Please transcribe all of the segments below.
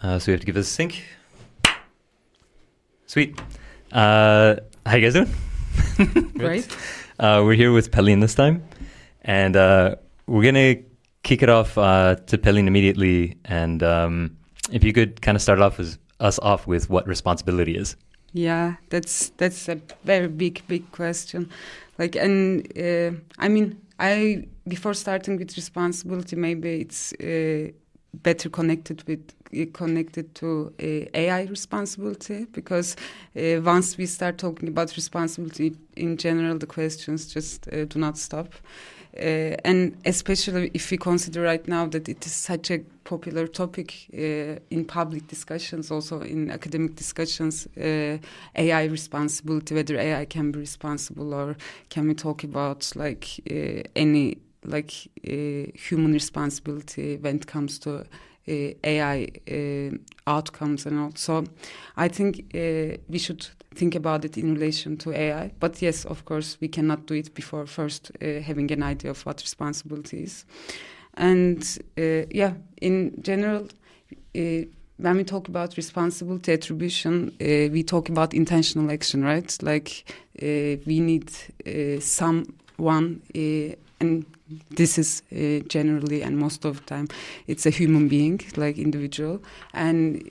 So we have to give this a sync. Sweet. How you guys doing? Great. We're here with Pelin this time, and we're gonna kick it off to Pelin immediately. And if you could kind of start us off with what responsibility is. Yeah, that's a very big question. I before starting with responsibility, maybe it's better connected to AI responsibility, because once we start talking about responsibility in general, the questions just do not stop. And especially if we consider right now that it is such a popular topic in public discussions, also in academic discussions, AI responsibility, whether AI can be responsible, or can we talk about any human responsibility when it comes to AI outcomes and all. So I think we should think about it in relation to AI. But yes, of course, we cannot do it before first having an idea of what responsibility is. And in general, when we talk about responsibility attribution, we talk about intentional action, right? We need someone, and this is generally and most of the time it's a human being, like individual, and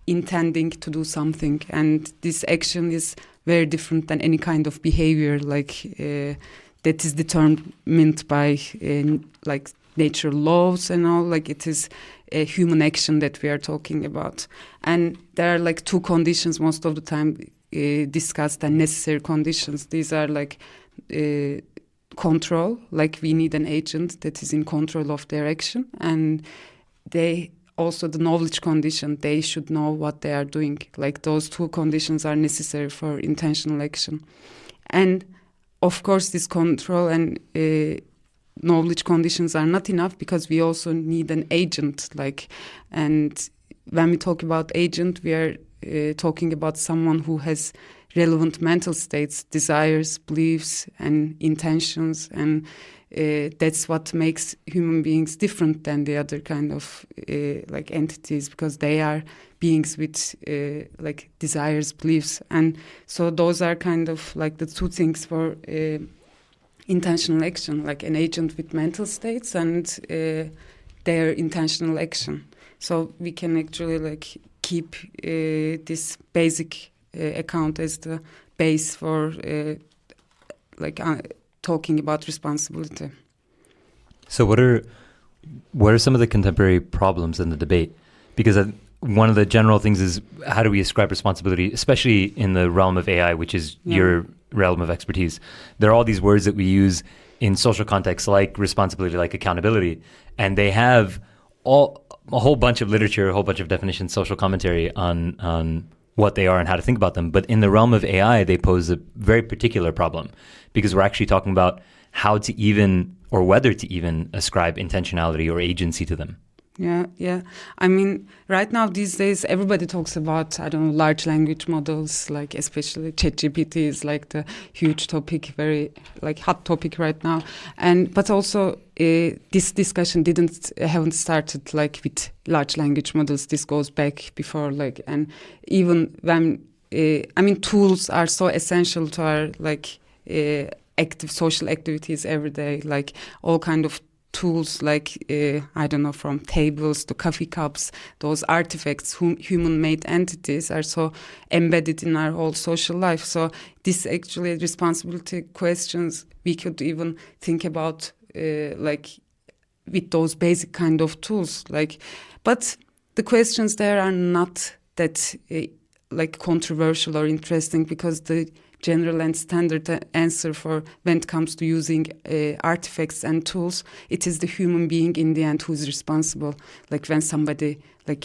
intending to do something, and this action is very different than any kind of behavior that is determined by natural laws and all. It is a human action that we are talking about, and there are two conditions most of the time discussed, and necessary conditions. These are control, we need an agent that is in control of their action, and also the knowledge condition, they should know what they are doing. Those two conditions are necessary for intentional action. And of course this control and knowledge conditions are not enough, because we also need an agent. And when we talk about agent, we are talking about someone who has relevant mental states, desires, beliefs, and intentions, and that's what makes human beings different than the other kind of entities, because they are beings with desires, beliefs, and so those are kind of the two things for intentional action, an agent with mental states and their intentional action. So we can actually keep this basic account as the base for talking about responsibility. So what are some of the contemporary problems in the debate? Because one of the general things is, how do we ascribe responsibility, especially in the realm of AI, which is your realm of expertise? There are all these words that we use in social contexts, like responsibility, like accountability, and they have a whole bunch of literature, a whole bunch of definitions, social commentary on what they are and how to think about them. But in the realm of AI, they pose a very particular problem, because we're actually talking about how to even, or whether to even, ascribe intentionality or agency to them. Yeah. I mean, right now, these days, everybody talks about, large language models, especially ChatGPT is the huge topic, very hot topic right now. But also, this discussion haven't started with large language models. This goes back before, and even when, tools are so essential to our active social activities every day, all kind of tools, from tables to coffee cups, those artifacts, human-made entities are so embedded in our whole social life. So this actually responsibility questions we could even think about with those basic kind of tools. But the questions there are not that controversial or interesting, because the general and standard answer for when it comes to using artifacts and tools, it is the human being in the end who is responsible. When somebody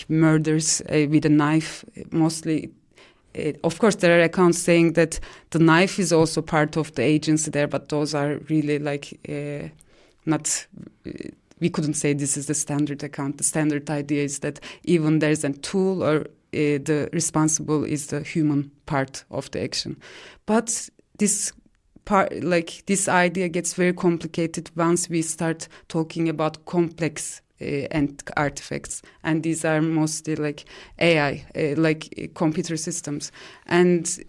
murders with a knife, mostly, of course there are accounts saying that the knife is also part of the agency there, but those are really not, we couldn't say this is the standard account. The standard idea is that even there's a tool, or the responsible is the human part of the action. But this idea gets very complicated once we start talking about complex and artifacts, and these are mostly like AI, like computer systems, and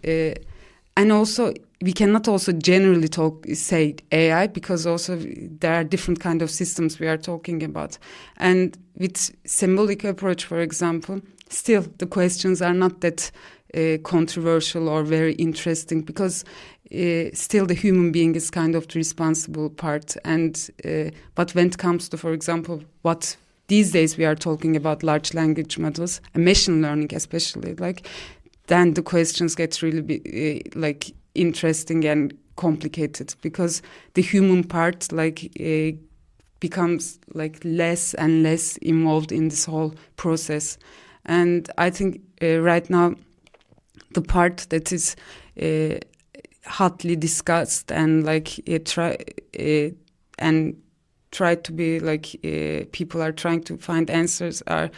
also we cannot also generally say AI, because also there are different kind of systems we are talking about. And with symbolic approach, for example, still the questions are not that controversial or very interesting, because still the human being is kind of the responsible part. And but when it comes to, for example, what these days we are talking about, large language models and machine learning especially, like, then the questions get really like interesting and complicated, because the human part like becomes like less and less involved in this whole process. And I think right now the part that is hotly discussed and like try to be like people are trying to find answers are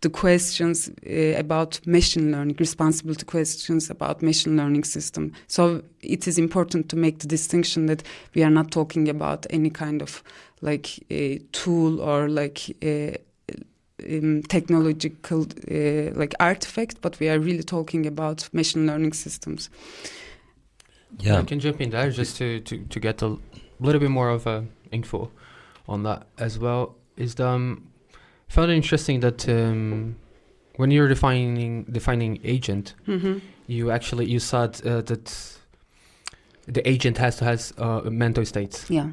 the questions about machine learning, responsibility questions about machine learning system. So it is important to make the distinction that we are not talking about any kind of like a tool or like technological like artifact, but we are really talking about machine learning systems. Yeah, I can jump in there just to get a little bit more of info on that as well. Is found it interesting that when you're defining agent, you said that the agent has mental states. Yeah,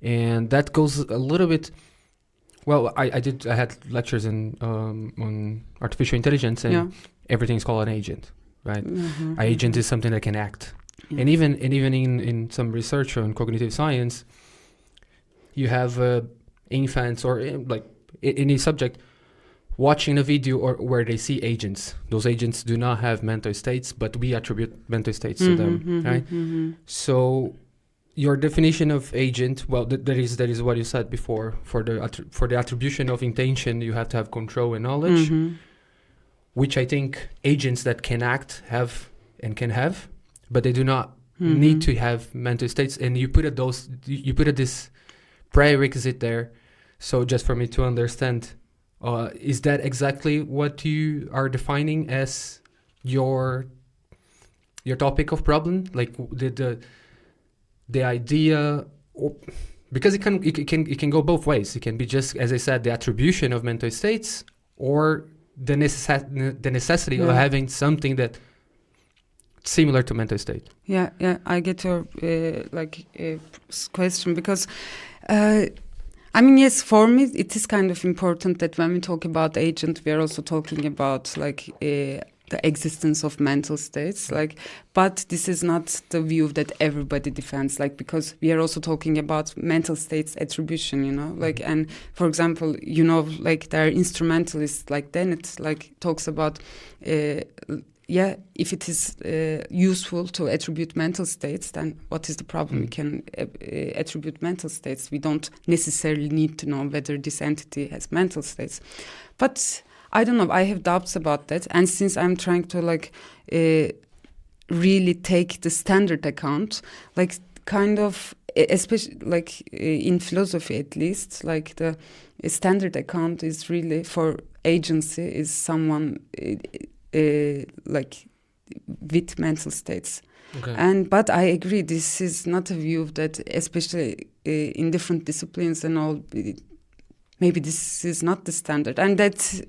and that goes a little bit. Well, I had lectures on artificial intelligence, and everything's called an agent, right? An agent is something that can act, and even in some research on cognitive science, you have infants or like any subject watching a video or where they see agents. Those agents do not have mental states, but we attribute mental states to them, right? So your definition of agent, well, that is what you said before. For the attribution of intention, you have to have control and knowledge, which I think agents that can act have and can have, but they do not need to have mental states. And you put this prerequisite there. So just for me to understand, is that exactly what you are defining as your topic of problem? Like the idea, because it can go both ways. It can be just, as I said, the attribution of mental states, or the necessity of having something that similar to mental state. Yeah, I get your question, because I mean, yes, for me it is kind of important that when we talk about agent, we are also talking about like the existence of mental states, like, but this is not the view that everybody defends, like, because we are also talking about mental states attribution, you know, like, and for example, you know, like there are instrumentalists like Dennett, like talks about if it is useful to attribute mental states, then what is the problem? We can attribute mental states. We don't necessarily need to know whether this entity has mental states. But I don't know, I have doubts about that. And since I'm trying to like really take the standard account, like kind of, especially like in philosophy at least, like the standard account is really for agency is someone like with mental states. Okay. But I agree, this is not a view that, especially in different disciplines and all, maybe this is not the standard, and that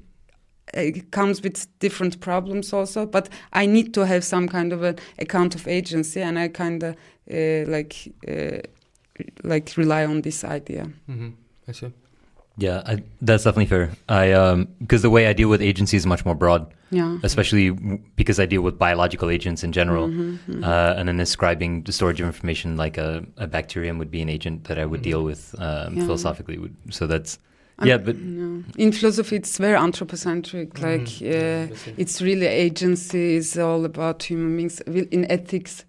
it comes with different problems also. But I need to have some kind of an account of agency, and I kind of like rely on this idea. I see. Yeah, that's definitely fair. Because the way I deal with agency is much more broad. Yeah. Especially because I deal with biological agents in general. And then ascribing the storage of information like a bacterium would be an agent that I would deal with philosophically. So that's, but... In philosophy, it's very anthropocentric. Like, it's really agency is all about human beings. In ethics,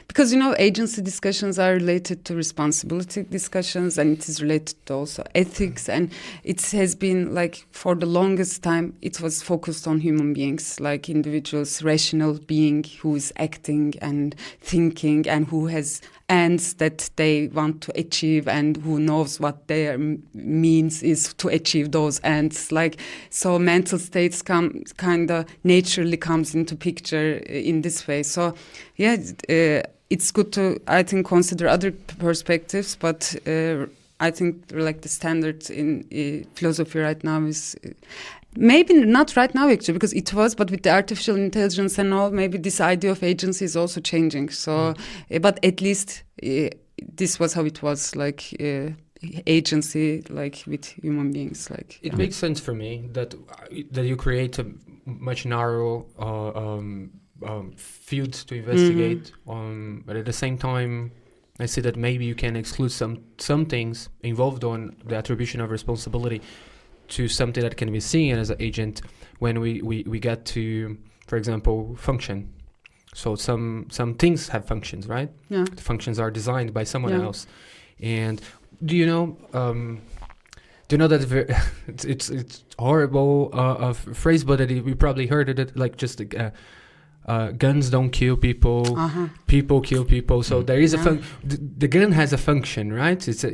because, you know, agency discussions are related to responsibility discussions, and it is related to also ethics. And it has been, like, for the longest time, it was focused on human beings, like individuals, rational being who is acting and thinking and who has ends that they want to achieve and who knows what they mean means is to achieve those ends. Like, so mental states kind of naturally comes into picture in this way. So yeah, it's good to, I think, consider other perspectives, but I think like the standard in philosophy right now is maybe not right now actually, because it was, but with the artificial intelligence and all, maybe this idea of agency is also changing. So, but at least this was how it was, like agency, like with human beings. Like it makes sense for me that you create a much narrow field to investigate. But at the same time, I see that maybe you can exclude some things involved on the attribution of responsibility to something that can be seen as an agent when we get to, for example, function. So some things have functions, right? Yeah. The functions are designed by someone else. And do you know that it's horrible phrase, but we probably heard it like just guns don't kill people, people kill people. So there is the gun has a function, right? It's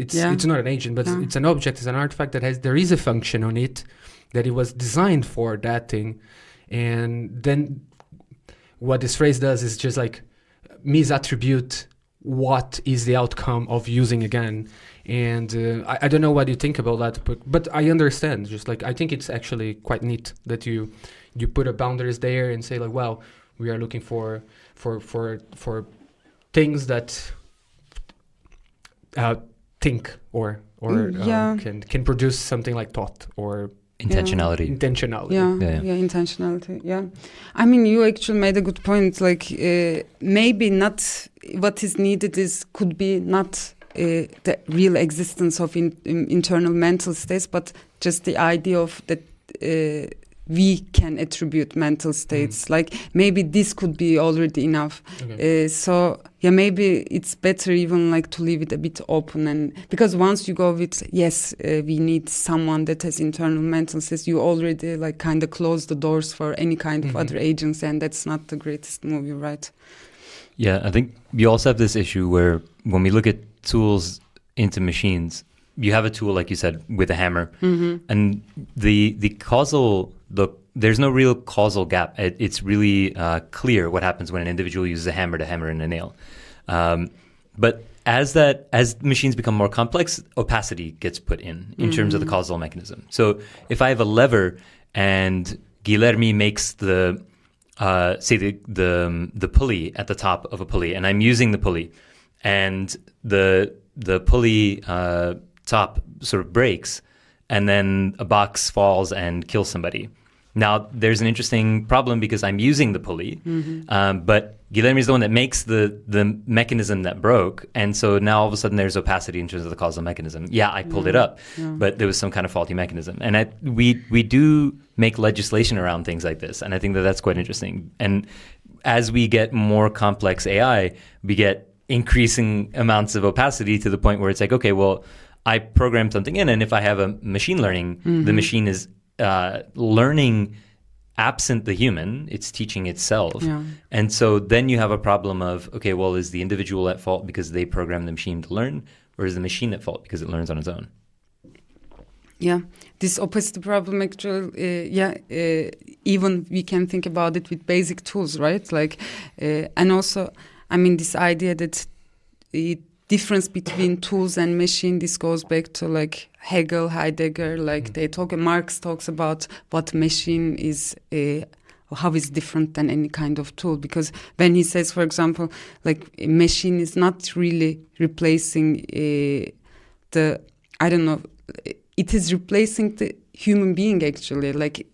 not an agent, but it's an object, it's an artifact there is a function on it, that it was designed for that thing. And then what this phrase does is just like misattribute what is the outcome of using a gun. And I don't know what you think about that, but I understand. Just like, I think it's actually quite neat that you put a boundaries there and say like, well, we are looking for things that think or can produce something like thought or intentionality. Intentionality. Yeah, I mean, you actually made a good point. Like maybe not what is needed could be not the real existence of internal mental states, but just the idea of that. We can attribute mental states. Like maybe this could be already enough. Okay. So yeah, maybe it's better even like to leave it a bit open, and because once you go with we need someone that has internal mental states, you already like kind of close the doors for any kind of other agents, and that's not the greatest move, you're right? Yeah, I think you also have this issue where when we look at tools into machines, you have a tool, like you said, with a hammer, and the causal. There's no real causal gap. It's really clear what happens when an individual uses a hammer to hammer in a nail. But as machines become more complex, opacity gets put in terms of the causal mechanism. So if I have a lever and Guilherme makes the pulley at the top of a pulley, and I'm using the pulley, and the pulley top sort of breaks, and then a box falls and kills somebody. Now, there's an interesting problem because I'm using the pulley, but Guilherme is the one that makes the mechanism that broke, and so now all of a sudden there's opacity in terms of the causal mechanism. Yeah, I pulled it up, but there was some kind of faulty mechanism. And we do make legislation around things like this, and I think that's quite interesting. And as we get more complex AI, we get increasing amounts of opacity to the point where it's like, okay, well, I program something in, and if I have a machine learning, the machine is learning absent the human, it's teaching itself. Yeah. And so then you have a problem of, okay, well, is the individual at fault because they programmed the machine to learn, or is the machine at fault because it learns on its own? Yeah, this opacity problem actually, even we can think about it with basic tools, right? Like, and also, I mean, this idea that the difference between tools and machine, this goes back to like Hegel, Heidegger, like Marx talks about what machine is, how it's different than any kind of tool. Because when he says, for example, like a machine is not really replacing it is replacing the human being actually, like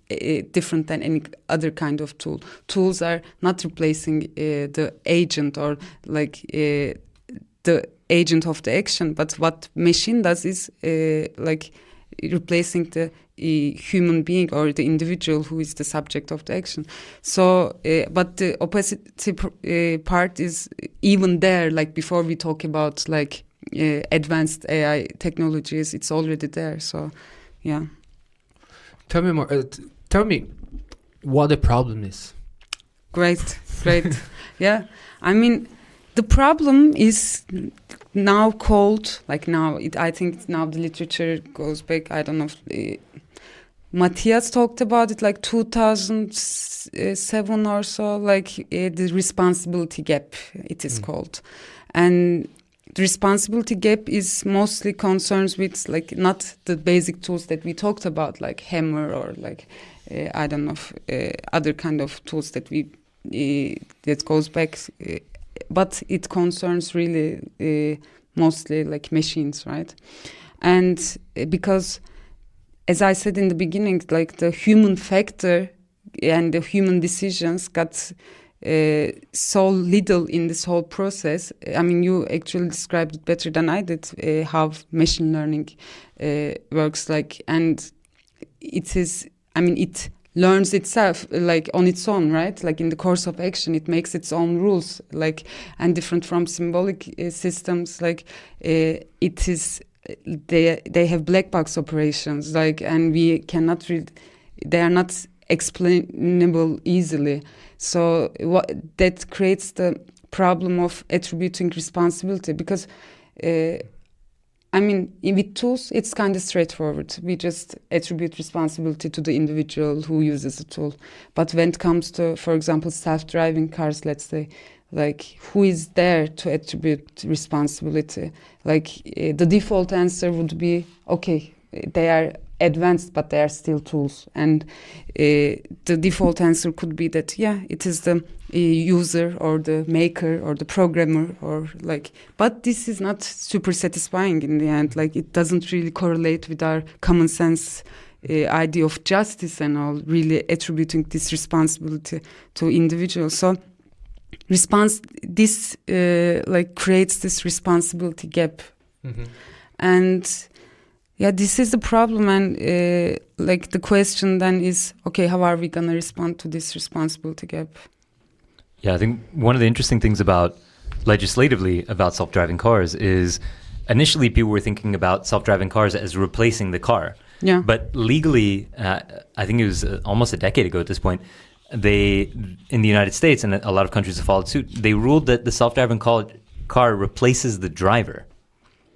different than any other kind of tool. Tools are not replacing the agent or like the agent of the action, but what machine does is like replacing the human being or the individual who is the subject of the action. So, but the opacity part is even there, like before we talk about like advanced AI technologies, it's already there. So, yeah. Tell me more. Tell me what the problem is. Great. Yeah. I mean, the problem is now called, like now, I think now the literature goes back, I don't know, Matthias talked about it like 2007 or so, like the responsibility gap, it is called. And the responsibility gap is mostly concerns with like not the basic tools that we talked about, like Hammer or like, I don't know, other kind of tools that we, that goes back, but it concerns really mostly like machines, right? And because, as I said in the beginning, like the human factor and the human decisions got so little in this whole process. I mean, you actually described it better than I did, how machine learning works. Like, and it is, I mean, it learns itself like on its own, right? Like in the course of action, it makes its own rules, like, and different from symbolic systems, like it is, they have black box operations, like, and we cannot read, they are not explainable easily. So what that creates the problem of attributing responsibility, because I mean, with tools, it's kind of straightforward. We just attribute responsibility to the individual who uses the tool. But when it comes to, for example, self-driving cars, let's say, like, who is there to attribute responsibility? Like, the default answer would be, okay, they are advanced, but they are still tools. And the default answer could be that, yeah, it is the user or the maker or the programmer, or like, but this is not super satisfying in the end. Like, it doesn't really correlate with our common sense idea of justice and all, really attributing this responsibility to individuals. So this like creates this responsibility gap. And yeah, this is the problem. And like the question then is, okay, how are we going to respond to this responsibility gap? Yeah, I think one of the interesting things about legislatively about self-driving cars is initially people were thinking about self-driving cars as replacing the car. Yeah. But legally, I think it was almost a decade ago at this point, they, in the United States and a lot of countries have followed suit, they ruled that the self-driving car replaces the driver,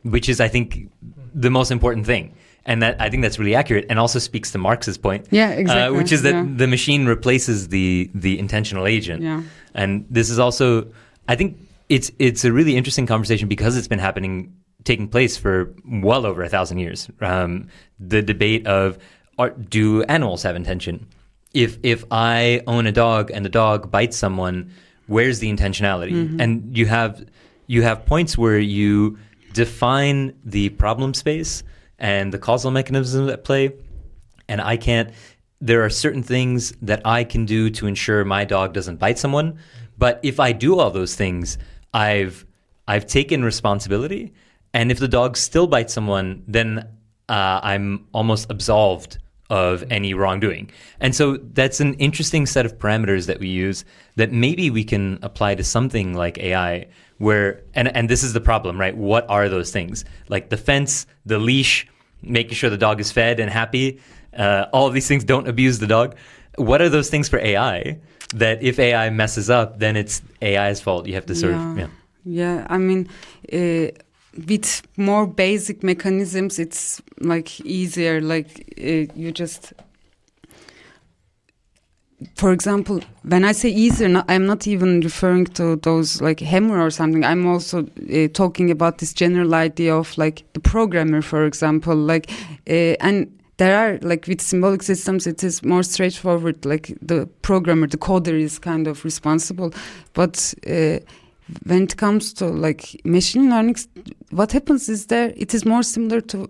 which is, I think, the most important thing. And that, I think that's really accurate, and also speaks to Marx's point. Yeah, exactly. Which is that the machine replaces the intentional agent. Yeah. And this is also, I think it's a really interesting conversation because it's been taking place for well over 1,000 years. The debate of, do animals have intention? If I own a dog and the dog bites someone, where's the intentionality? Mm-hmm. And you have points where you define the problem space and the causal mechanisms at play, and there are certain things that I can do to ensure my dog doesn't bite someone, but if I do all those things, I've taken responsibility, and if the dog still bites someone, then I'm almost absolved of any wrongdoing. And so that's an interesting set of parameters that we use that maybe we can apply to something like AI, where, and this is the problem, right? What are those things? Like the fence, the leash, making sure the dog is fed and happy. All of these things, don't abuse the dog. What are those things for AI that if AI messes up, then it's AI's fault? You have to sort of. Yeah, I mean, with more basic mechanisms, it's like easier. Like you just, for example, when I say easier, I'm not even referring to those like Hammer or something. I'm also talking about this general idea of like the programmer, for example, like and there are, like with symbolic systems, it is more straightforward. Like the programmer, the coder is kind of responsible, but when it comes to like machine learning, what happens is it is more similar to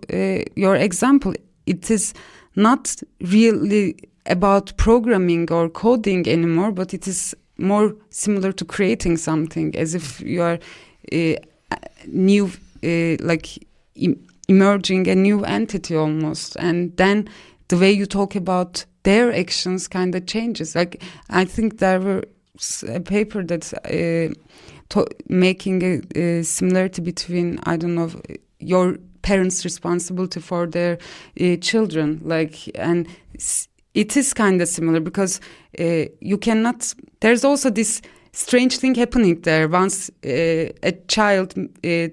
your example. It is not really about programming or coding anymore, but it is more similar to creating something, as if you are new, emerging a new entity almost. And then the way you talk about their actions kind of changes. Like, I think there was a paper that's making a similarity between, I don't know, your parents' responsibility for their children, like, and it is kind of similar because you cannot. There's also this strange thing happening there. Once a child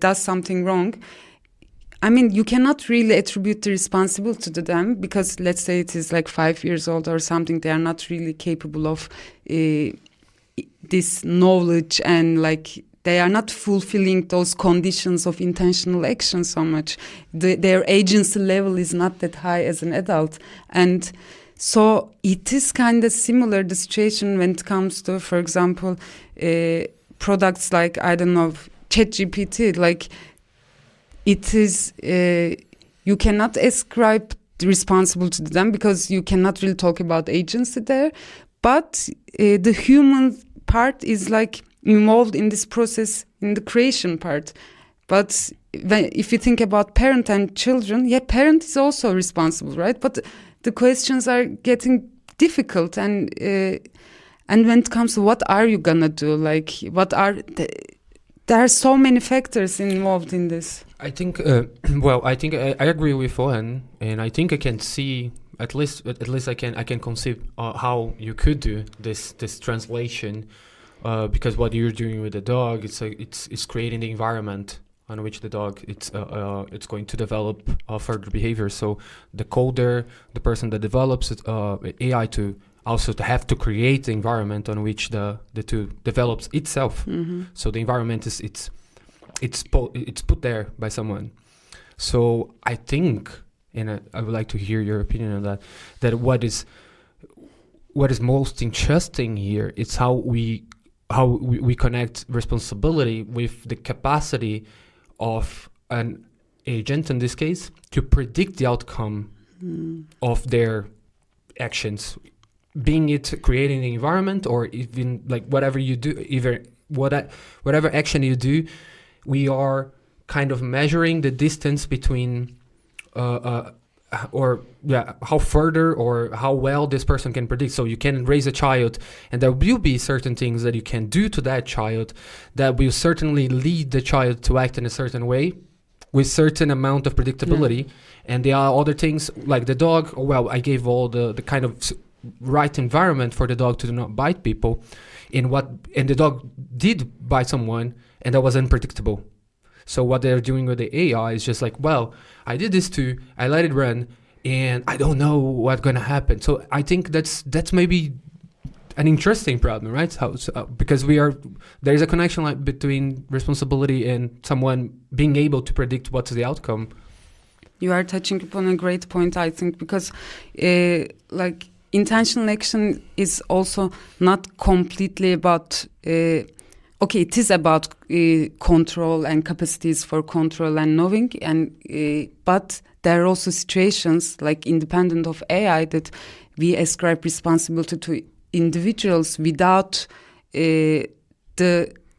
does something wrong, I mean, you cannot really attribute the responsibility to them, because let's say it is like 5 years old or something. They are not really capable of this knowledge, and like they are not fulfilling those conditions of intentional action so much. Their agency level is not that high as an adult. And so it is kind of similar, the situation when it comes to, for example, products like, I don't know, ChatGPT. Like, it is, you cannot ascribe the responsibility to them, because you cannot really talk about agency there. But the human part is like involved in this process, in the creation part. But if you think about parent and children, yeah, parent is also responsible, right? But the questions are getting difficult, and when it comes to what are you gonna do, like there are so many factors involved in this. I think, I agree with Owen, and I think I can see, at least I can conceive how you could do this translation, because what you're doing with the dog, it's creating the environment on which the dog it's going to develop further behavior. So the coder, the person that develops AI, to also to have to create the environment on which the tool develops itself. Mm-hmm. So the environment it's put there by someone. So I think, and I would like to hear your opinion on that what is most interesting here is how we connect responsibility with the capacity of an agent, in this case, to predict the outcome of their actions, being it creating the environment, or even like whatever you do, whatever action you do, we are kind of measuring the distance between how further or how well this person can predict. So you can raise a child, and there will be certain things that you can do to that child that will certainly lead the child to act in a certain way with certain amount of predictability. Yeah. And there are other things like the dog. Well, I gave all the kind of right environment for the dog to not bite people, and the dog did bite someone, and that was unpredictable. So what they're doing with the AI is just like, well, I did this too, I let it run, and I don't know what's going to happen. So I think that's maybe an interesting problem, right? Because there is a connection between responsibility and someone being able to predict what's the outcome. You are touching upon a great point, I think, because intentional action is also not completely about... Okay, it is about control and capacities for control and knowing, but there are also situations like independent of AI that we ascribe responsibility to individuals without the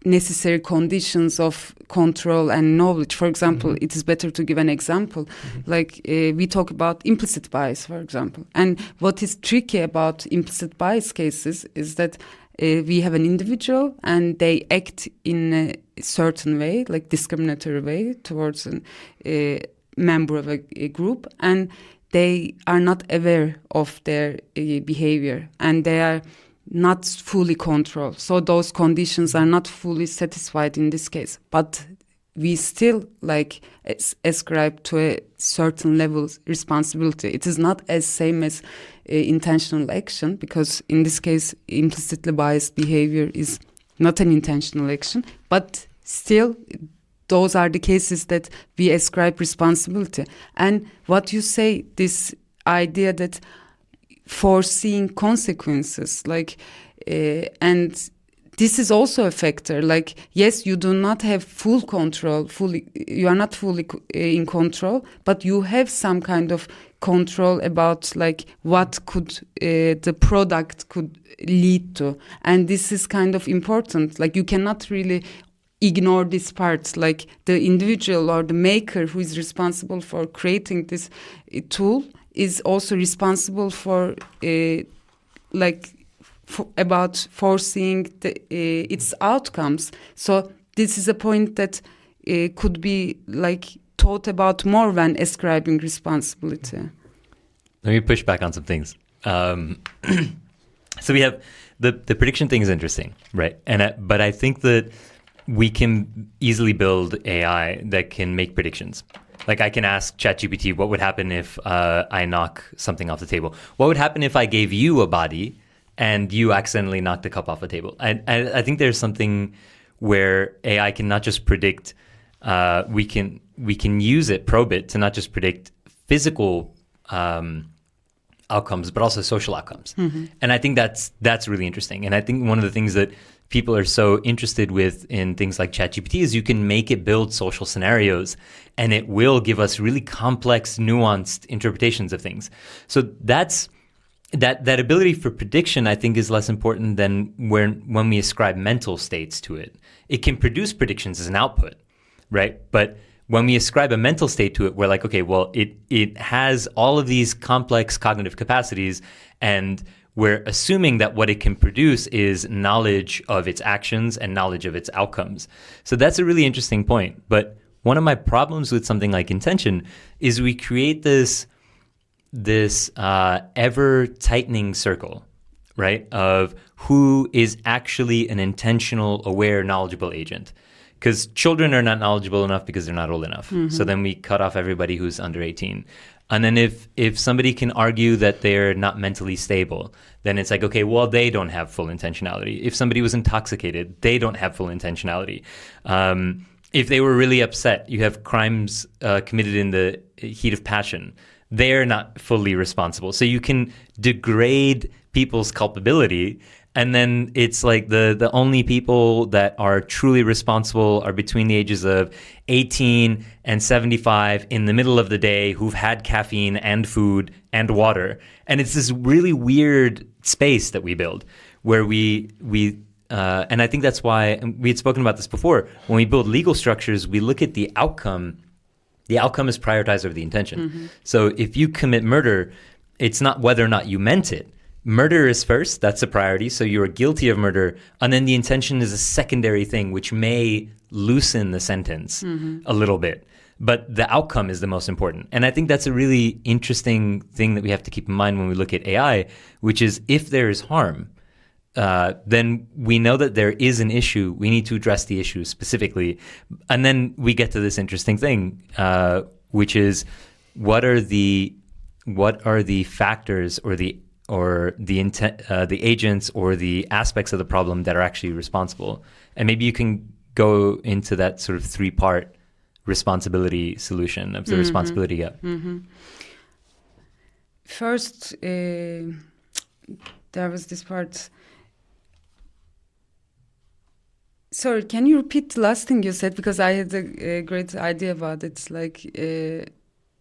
necessary conditions of control and knowledge. For example, it is better to give an example. Like we talk about implicit bias, for example. And what is tricky about implicit bias cases is that we have an individual and they act in a certain way, like discriminatory way towards a member of a group, and they are not aware of their behavior, and they are not fully controlled. So those conditions are not fully satisfied in this case. But we still ascribe to a certain level responsibility. It is not as same as intentional action, because in this case, implicitly biased behavior is not an intentional action, but still those are the cases that we ascribe responsibility. And what you say, this idea that foreseeing consequences, and this is also a factor. Like, yes, you do not have full control, you are not fully in control, but you have some kind of control about what could the product could lead to. And this is kind of important. Like, you cannot really ignore this part. Like, the individual or the maker who is responsible for creating this tool is also responsible for about foreseeing its outcomes. So this is a point that could be thought about more when ascribing responsibility. Let me push back on some things. So we have the prediction thing is interesting, right? But I think that we can easily build AI that can make predictions. Like I can ask ChatGPT, what would happen if I knock something off the table? What would happen if I gave you a body and you accidentally knocked a cup off a table? I think there's something where AI can not just predict, we can use it, probe it, to not just predict physical outcomes, but also social outcomes. Mm-hmm. And I think that's really interesting. And I think one of the things that people are so interested with in things like ChatGPT is you can make it build social scenarios and it will give us really complex, nuanced interpretations of things. So that ability for prediction, I think, is less important than when we ascribe mental states to it. It can produce predictions as an output, right? But when we ascribe a mental state to it, we're like, okay, well, it has all of these complex cognitive capacities, and we're assuming that what it can produce is knowledge of its actions and knowledge of its outcomes. So that's a really interesting point. But one of my problems with something like intention is we create this ever tightening circle, right, of who is actually an intentional, aware, knowledgeable agent. Because children are not knowledgeable enough because they're not old enough. Mm-hmm. So then we cut off everybody who's under 18. And then if somebody can argue that they're not mentally stable, then it's like, okay, well, they don't have full intentionality. If somebody was intoxicated, they don't have full intentionality. If they were really upset, you have crimes committed in the heat of passion. They're not fully responsible. So you can degrade people's culpability. And then it's like the only people that are truly responsible are between the ages of 18 and 75 in the middle of the day who've had caffeine and food and water. And it's this really weird space that we build where we and I think that's why, and we had spoken about this before, when we build legal structures, we look at the outcome. The outcome is prioritized over the intention. Mm-hmm. So if you commit murder, it's not whether or not you meant it. Murder is first, that's a priority, so you're guilty of murder, and then the intention is a secondary thing which may loosen the sentence a little bit, but the outcome is the most important. And I think that's a really interesting thing that we have to keep in mind when we look at AI, which is if there is harm, then we know that there is an issue, we need to address the issue specifically, and then we get to this interesting thing, which is what are the factors or the agents or the aspects of the problem that are actually responsible. And maybe you can go into that sort of 3-part responsibility solution of the responsibility gap. Mm-hmm. First, there was this part. Sorry, can you repeat the last thing you said? Because I had a great idea about it, like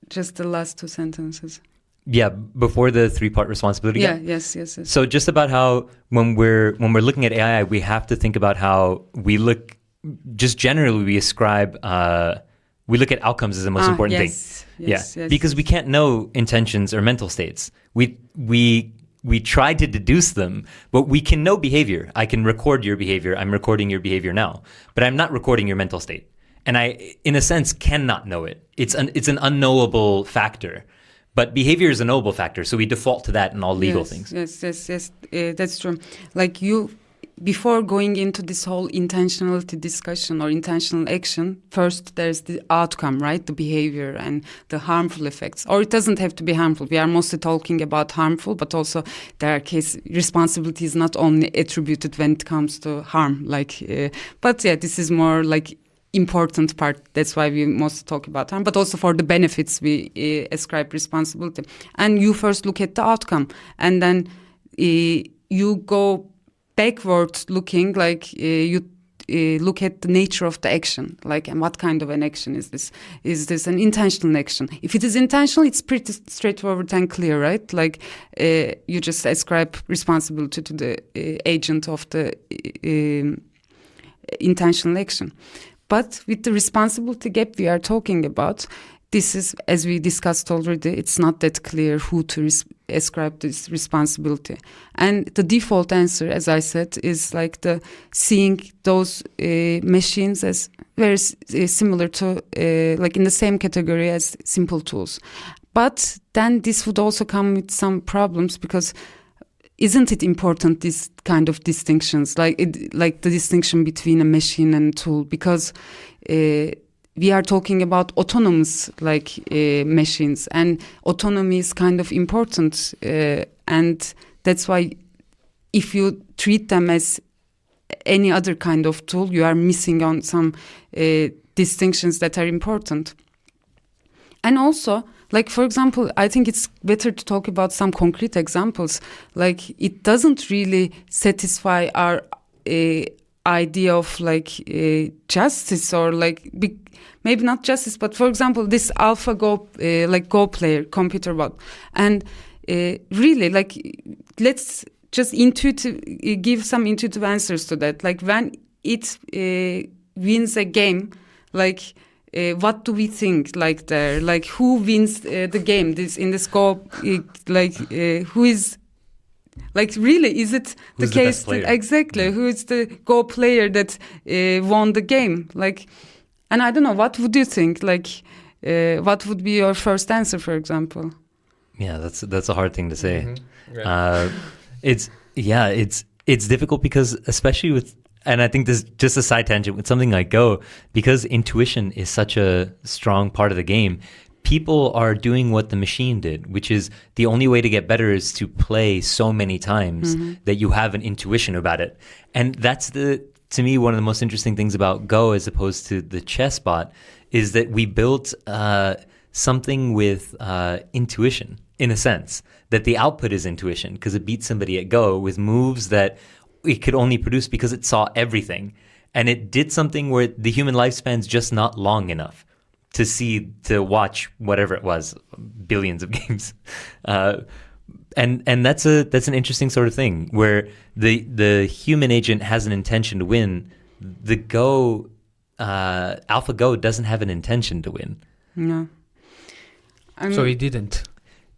just the last 2 sentences. Yeah, before the 3-part responsibility gap. Yes. So just about how when we're looking at AI, we have to think about how we look. Just generally, we look at outcomes as the most important thing. Yes, because we can't know intentions or mental states. We try to deduce them, but we can know behavior. I can record your behavior. I'm recording your behavior now, but I'm not recording your mental state, and I, in a sense, cannot know it. It's an unknowable factor. But behavior is a knowable factor, so we default to that in all legal things. Yes, that's true. Like before going into this whole intentionality discussion or intentional action, first there's the outcome, right? The behavior and the harmful effects. Or it doesn't have to be harmful. We are mostly talking about harmful, but also there are responsibility is not only attributed when it comes to harm. But this is more like important part. That's why we mostly talk about harm, but also for the benefits we ascribe responsibility. And you first look at the outcome, and then you go backwards looking, like you look at the nature of the action, like, and what kind of an action is this? Is this an intentional action? If it is intentional, it's pretty straightforward and clear, right? Like you just ascribe responsibility to the agent of the intentional action. But with the responsibility gap we are talking about, this is, as we discussed already, it's not that clear who to ascribe this responsibility. And the default answer, as I said, is like seeing those machines as very similar to, like in the same category as simple tools. But then this would also come with some problems, because isn't it important, this kind of distinctions, like the distinction between a machine and tool? Because we are talking about autonomous machines, and autonomy is kind of important, and that's why if you treat them as any other kind of tool, you are missing on some distinctions that are important. And also, like, for example, I think it's better to talk about some concrete examples. Like, it doesn't really satisfy our idea of justice, or maybe not justice, but for example, this AlphaGo Go player, computer bot, and really, let's just give some intuitive answers to that. Like, when it wins a game, what do we think? Who wins the game? In this Go, who is? Really, is it Who's the case? Exactly, Yeah. who is the Go player that won the game? And I don't know. What would you think? What would be your first answer, for example? Yeah, that's a hard thing to say. Mm-hmm. Right. It's difficult because, especially with, and I think this just a side tangent with something like Go, because intuition is such a strong part of the game. People are doing what the machine did, which is the only way to get better is to play so many times that you have an intuition about it. And that's to me, one of the most interesting things about Go as opposed to the chess bot is that we built something with intuition, in a sense, that the output is intuition, because it beats somebody at Go with moves that it could only produce because it saw everything. And it did something where the human lifespan's just not long enough to watch whatever it was, billions of games. And that's an interesting sort of thing where the human agent has an intention to win. The Go AlphaGo doesn't have an intention to win. No. So he didn't.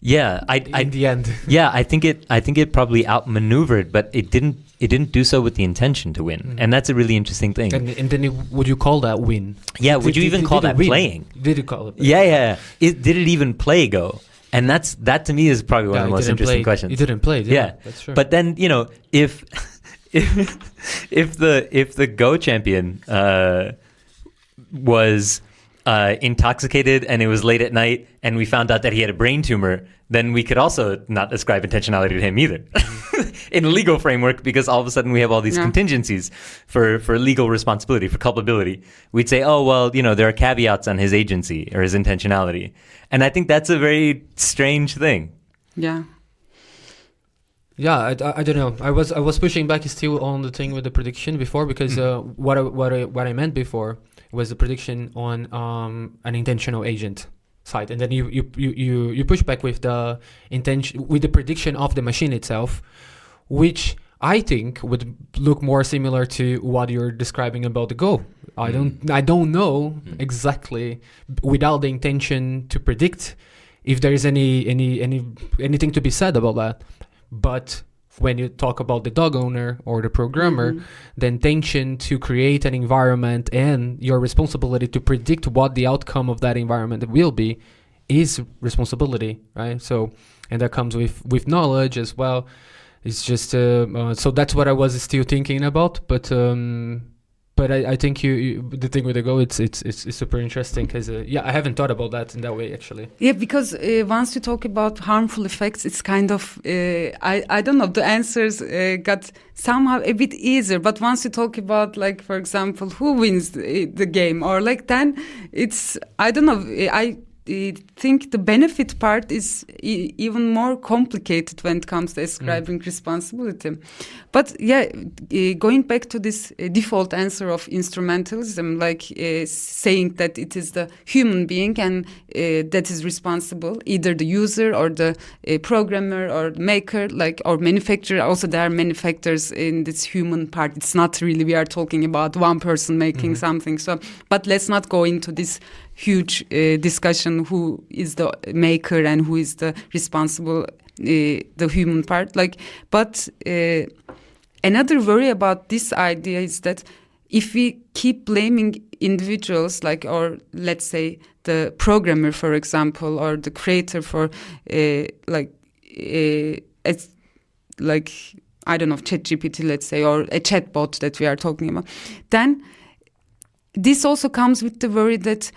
Yeah, in the end. Yeah, I think it probably outmaneuvered, but it didn't do so with the intention to win, and that's a really interesting thing. And then would you call that win? Yeah, would you even call that playing? Did you call it? Yeah. Did it even play Go? And that to me is probably one of the most interesting questions. You didn't play it. Yeah, that's true. But then if the Go champion was intoxicated and it was late at night and we found out that he had a brain tumor, then we could also not ascribe intentionality to him either in a legal framework, because all of a sudden we have all these contingencies for legal responsibility, for culpability. We'd say, oh, well, there are caveats on his agency or his intentionality. And I think that's a very strange thing. Yeah. Yeah, I don't know. I was pushing back still on the thing with the prediction before, because what I meant before was the prediction on an intentional agent side, and then you push back with the intention, with the prediction of the machine itself, which I think would look more similar to what you're describing about the Go. I don't know exactly, without the intention to predict, if there is anything to be said about that. But when you talk about the dog owner or the programmer, the intention to create an environment and your responsibility to predict what the outcome of that environment will be is responsibility, right? So, and that comes with knowledge as well. It's just so that's what I was still thinking about, but I think you the thing with the Go, it's super interesting, because I haven't thought about that in that way, actually. Yeah, because once you talk about harmful effects, it's kind of I don't know, the answers got somehow a bit easier. But once you talk about, like, for example, who wins the game, or then it's, I don't know, I think the benefit part is even more complicated when it comes to ascribing responsibility. But going back to this default answer of instrumentalism, saying that it is the human being and that is responsible, either the user or the programmer or the maker, or manufacturer. Also, there are many factors in this human part. It's not really, we are talking about one person making something. So, but let's not go into this huge discussion who is the maker and who is the responsible, the human part. But another worry about this idea is that if we keep blaming individuals, or let's say the programmer, for example, or the creator for like, I don't know, ChatGPT, let's say, or a chatbot that we are talking about, then this also comes with the worry that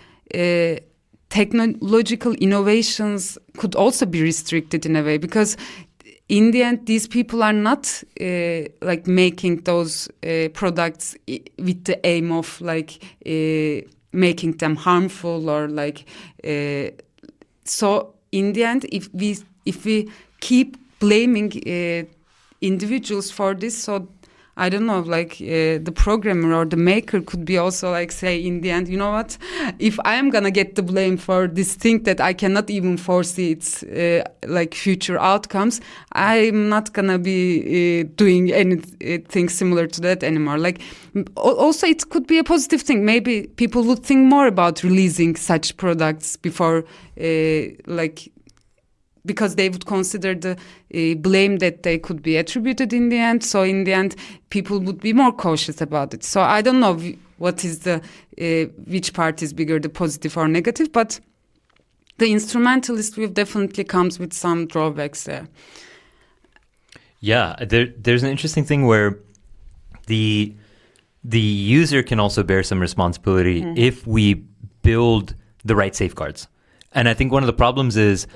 technological innovations could also be restricted in a way, because in the end, these people are not like making those products with the aim of like making them harmful or like. So in the end, if we keep blaming individuals for this, so I don't know, like the programmer or the maker could be also like say in the end, you know what, if I am gonna get the blame for this thing that I cannot even foresee its like future outcomes, I'm not gonna be doing anything similar to that anymore. Like also it could be a positive thing. Maybe people would think more about releasing such products before like, because they would consider the blame that they could be attributed in the end. So in the end, people would be more cautious about it. So I don't know what is the which part is bigger, the positive or negative. But the instrumentalist view definitely comes with some drawbacks there. Yeah, there's an interesting thing where the user can also bear some responsibility if we build the right safeguards. And I think one of the problems is,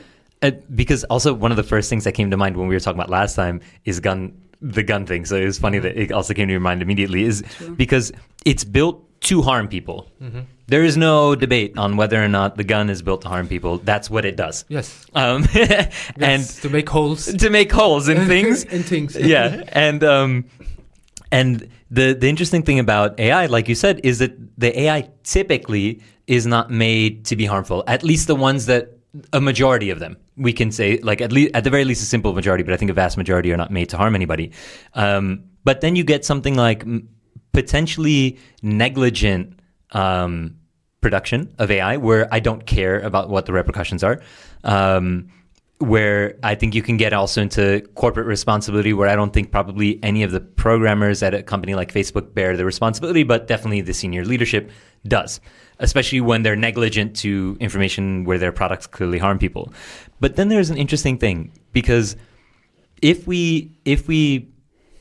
because also one of the first things that came to mind when we were talking about last time is the gun thing. So it was funny that it also came to your mind immediately, is because it's built to harm people. Mm-hmm. There is no debate on whether or not the gun is built to harm people. That's what it does. Yes. Yes, and to make holes. To make holes in things. In things. Yeah. And the interesting thing about AI, like you said, is that the AI typically is not made to be harmful. At least the ones that, a majority of them, we can say, like at the very least a simple majority, but I think a vast majority are not made to harm anybody. But then you get something like potentially negligent production of AI, where I don't care about what the repercussions are. Where I think you can get also into corporate responsibility, where I don't think probably any of the programmers at a company like Facebook bear the responsibility, but definitely the senior leadership does, especially when they're negligent to information where their products clearly harm people. But then there's an interesting thing, because if we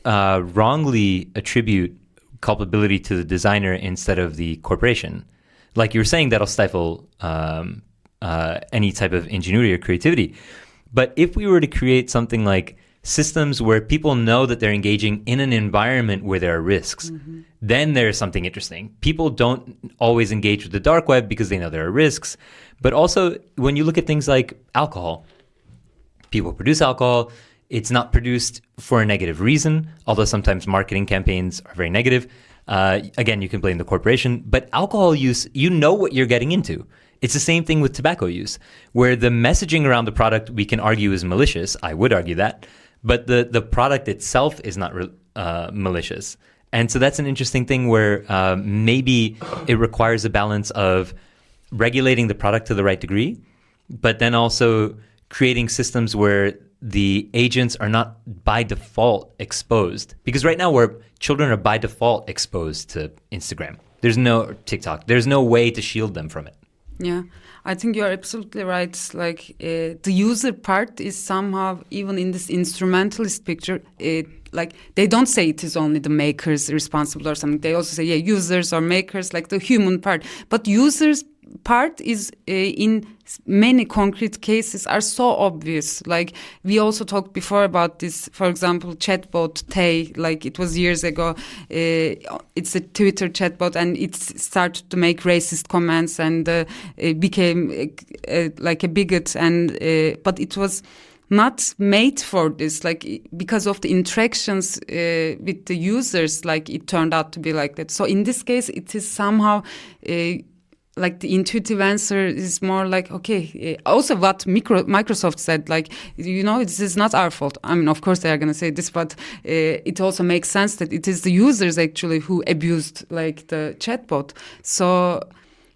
wrongly attribute culpability to the designer instead of the corporation, like you were saying, that'll stifle any type of ingenuity or creativity. But if we were to create something like systems where people know that they're engaging in an environment where there are risks, then there's something interesting. People don't always engage with the dark web because they know there are risks. But also, when you look at things like alcohol, people produce alcohol. It's not produced for a negative reason, although sometimes marketing campaigns are very negative. Again, you can blame the corporation. But alcohol use, you know what you're getting into. It's the same thing with tobacco use, where the messaging around the product we can argue is malicious. I would argue that. But the product itself is not malicious. And so that's an interesting thing where maybe it requires a balance of regulating the product to the right degree, but then also creating systems where the agents are not by default exposed. Because right now, where children are by default exposed to Instagram, there's no TikTok, there's no way to shield them from it. Yeah, I think you're absolutely right. Like the user part is somehow, even in this instrumentalist picture, like they don't say it is only the makers responsible or something. They also say, yeah, users or makers, like the human part. But users part is in many concrete cases are so obvious. Like we also talked before about this, for example, chatbot Tay, like it was years ago. It's a Twitter chatbot, and it started to make racist comments, and it became like a bigot, and but it was not made for this, like because of the interactions with the users, like it turned out to be like that. So in this case, it is somehow like the intuitive answer is more like, okay, also what Microsoft said, like, you know, this is not our fault. I mean, of course they are going to say this, but it also makes sense that it is the users actually who abused like the chatbot. So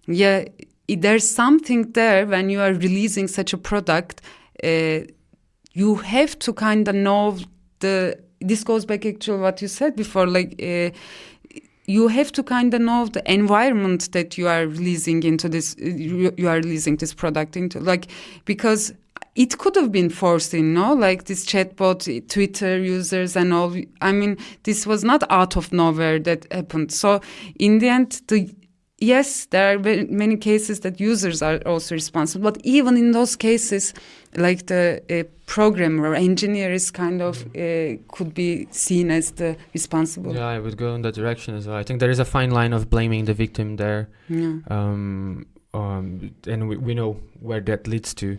yeah, there's something there when you are releasing such a product. You have to kind of know this goes back actually what you said before, like you have to kind of know the environment that you are releasing into this, you are releasing this product into, like, because it could have been foreseen, no? Like this chatbot, Twitter users and all. I mean, this was not out of nowhere that happened. So in the end, yes, there are many cases that users are also responsible. But even in those cases, like the programmer or engineer is kind of could be seen as the responsible. Yeah, I would go in that direction as well. I think there is a fine line of blaming the victim there. Yeah. And we know where that leads to.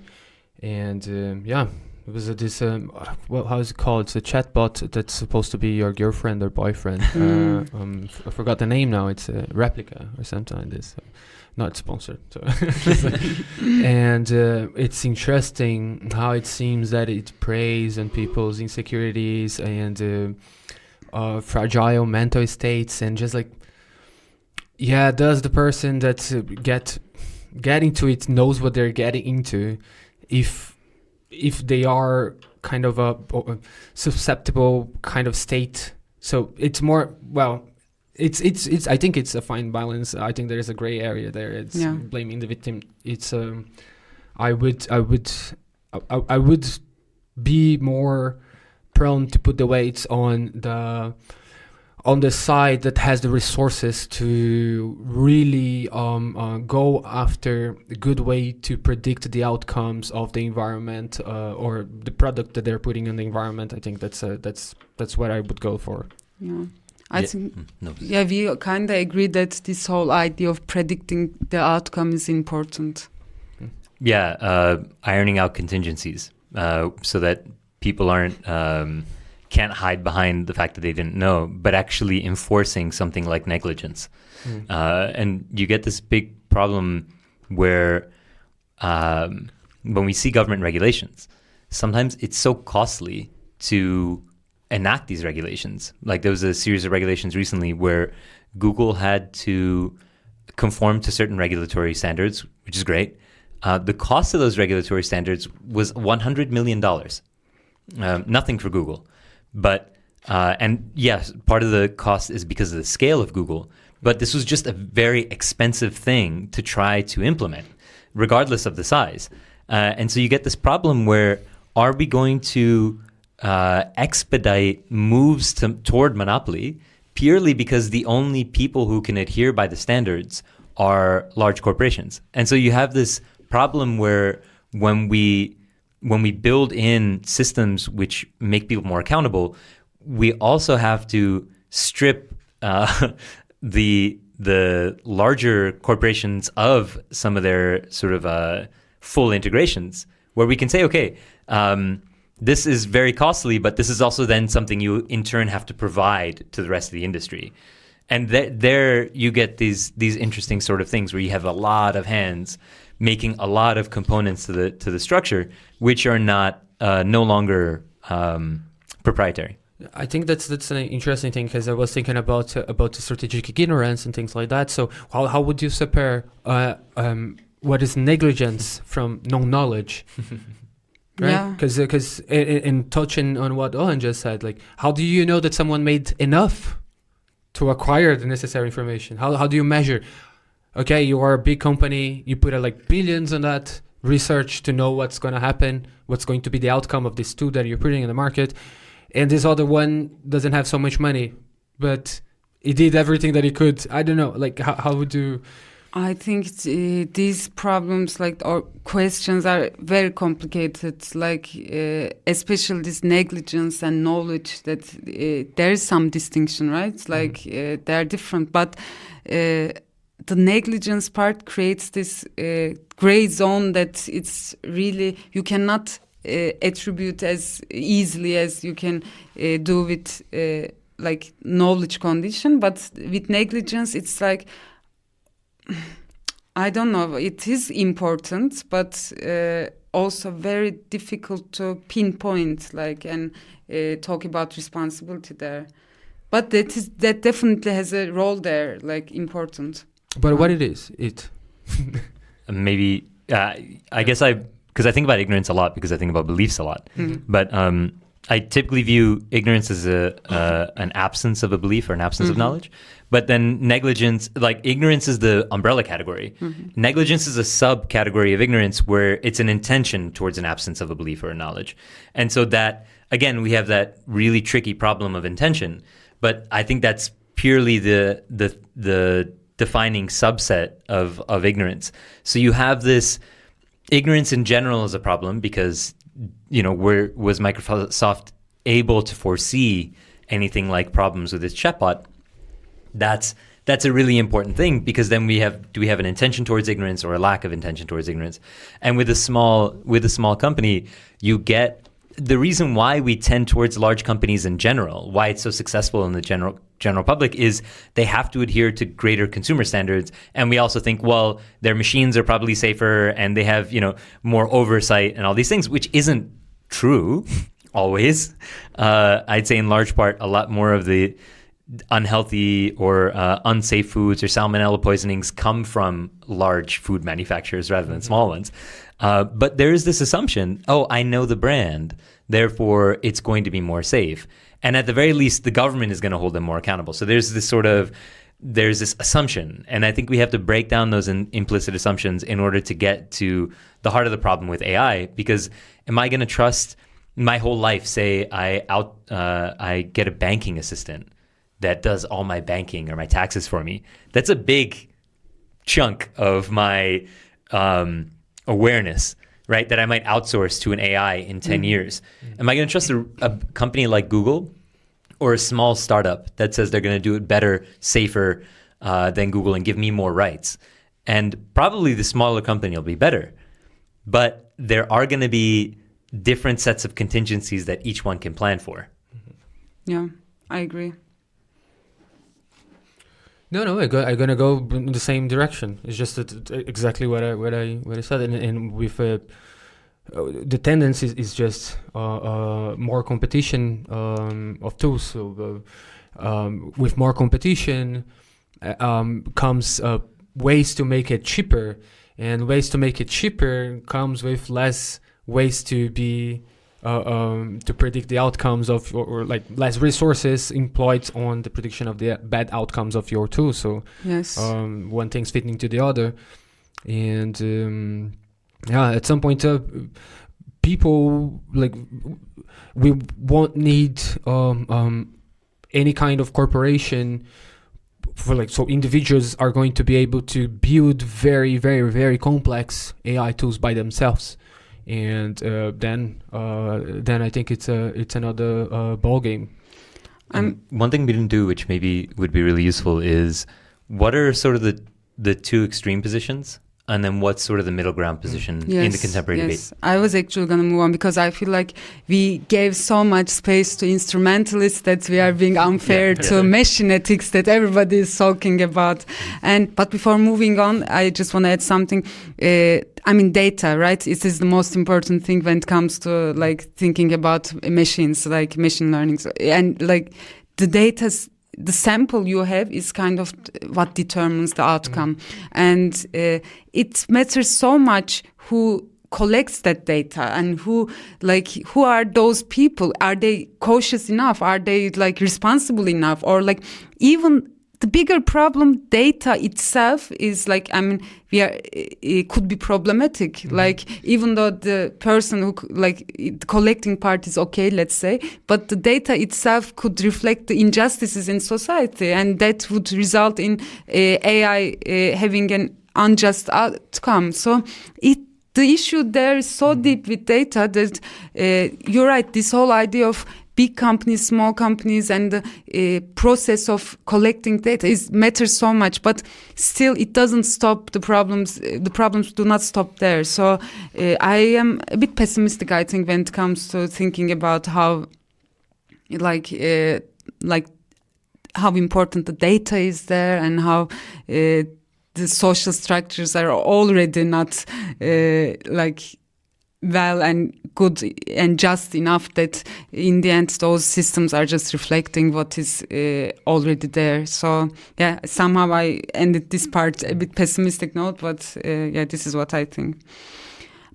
And it was this, how is it called? It's a chatbot that's supposed to be your girlfriend or boyfriend. I forgot the name now. It's a Replica or something like this. Not sponsored. So and it's interesting how it seems that it preys on people's insecurities and fragile mental states, and just like, does the person that get into it knows what they're getting into? If they are kind of a susceptible kind of state, so it's more, well, it's I think it's a fine balance. I think there is a gray area there. It's blaming the victim. It's I would be more prone to put the weight on the side that has the resources to really go after a good way to predict the outcomes of the environment or the product that they're putting in the environment. I think that's what I would go for. Yeah. I think, we kind of agree that this whole idea of predicting the outcome is important. Yeah, ironing out contingencies so that people can't hide behind the fact that they didn't know, but actually enforcing something like negligence. And you get this big problem where when we see government regulations, sometimes it's so costly to enact these regulations. Like there was a series of regulations recently where Google had to conform to certain regulatory standards, which is great. The cost of those regulatory standards was $100 million. Nothing for Google. But, and yes, part of the cost is because of the scale of Google, but this was just a very expensive thing to try to implement, regardless of the size. And so you get this problem where, are we going to expedite moves toward monopoly purely because the only people who can adhere by the standards are large corporations? And so you have this problem where when we build in systems which make people more accountable, we also have to strip the larger corporations of some of their sort of full integrations, where we can say, okay, this is very costly, but this is also then something you in turn have to provide to the rest of the industry. And there you get these interesting sort of things where you have a lot of hands making a lot of components to the structure, which are not no longer proprietary. I think that's an interesting thing, because I was thinking about the strategic ignorance and things like that. So how would you separate what is negligence from non-knowledge? Right? Because in touching on what Owen just said, like, how do you know that someone made enough to acquire the necessary information? How do you measure? Okay, you are a big company, you put like billions on that research to know what's going to happen, what's going to be the outcome of this tool that you're putting in the market. And this other one doesn't have so much money, but it did everything that it could. I don't know, like how would you... I think these problems, or questions, are very complicated. Like, especially this negligence and knowledge. That there is some distinction, right? It's like they are different, but the negligence part creates this gray zone that it's really you cannot attribute as easily as you can do with like knowledge condition. But with negligence, it's like, I don't know, it is important, but also very difficult to pinpoint, and talk about responsibility there. But that definitely has a role there, important. But what it is, maybe I guess because I think about ignorance a lot because I think about beliefs a lot. Mm-hmm. But I typically view ignorance as an absence of a belief or an absence of knowledge. But then negligence, like ignorance is the umbrella category. Negligence is a subcategory of ignorance where it's an intention towards an absence of a belief or a knowledge. And so that, again, we have that really tricky problem of intention. But I think that's purely the defining subset of ignorance. So you have this ignorance in general is a problem because, was Microsoft able to foresee anything like problems with its chatbot? That's a really important thing, because then do we have an intention towards ignorance or a lack of intention towards ignorance? And with a small company, you get the reason why we tend towards large companies in general, why it's so successful in the general public, is they have to adhere to greater consumer standards. And we also think, well, their machines are probably safer and they have, more oversight and all these things, which isn't true always. I'd say in large part, a lot more of the unhealthy or unsafe foods or salmonella poisonings come from large food manufacturers rather than small ones. But there is this assumption, I know the brand, therefore it's going to be more safe. And at the very least, the government is going to hold them more accountable. So there's this assumption. And I think we have to break down those implicit assumptions in order to get to the heart of the problem with AI. Because am I going to trust my whole life, say I get a banking assistant that does all my banking or my taxes for me? That's a big chunk of my awareness, right? That I might outsource to an AI in 10 years. Am I going to trust a company like Google or a small startup that says they're going to do it better, safer than Google and give me more rights? And probably the smaller company will be better. But there are going to be different sets of contingencies that each one can plan for. Yeah, I agree. No, I'm gonna go in the same direction. It's just exactly what I said, and with the tendency is just more competition of tools. So with more competition comes ways to make it cheaper, and ways to make it cheaper comes with less ways to be to predict the outcomes of, or like less resources employed on the prediction of the bad outcomes of your tool. So yes, one thing's fitting to the other, and at some point, people we won't need any kind of corporation so individuals are going to be able to build very, very, very complex AI tools by themselves. And then I think it's another ball game. One thing we didn't do, which maybe would be really useful, is what are sort of the two extreme positions, and then what's sort of the middle ground position in the contemporary debate? I was actually going to move on because I feel like we gave so much space to instrumentalists that we are being unfair to machine ethics that everybody is talking about. But before moving on, I just want to add something. Data, right? It is the most important thing when it comes to thinking about machines, like machine learning, and the data's. The sample you have is kind of what determines the outcome. And it matters so much who collects that data and who are those people? Are they cautious enough? Are they responsible enough? Or even the bigger problem, data itself is it could be problematic. Even though the person who the collecting part is okay, let's say, but the data itself could reflect the injustices in society, and that would result in AI having an unjust outcome. So the issue there is so deep with data that you're right. This whole idea of big companies, small companies, and the process of collecting data matters so much, but still it doesn't stop the problems. The problems do not stop there. So I am a bit pessimistic, I think, when it comes to thinking about how, how important the data is there, and how the social structures are already not well and good and just enough that in the end those systems are just reflecting what is already there. So somehow I ended this part a bit pessimistic note, but this is what I think.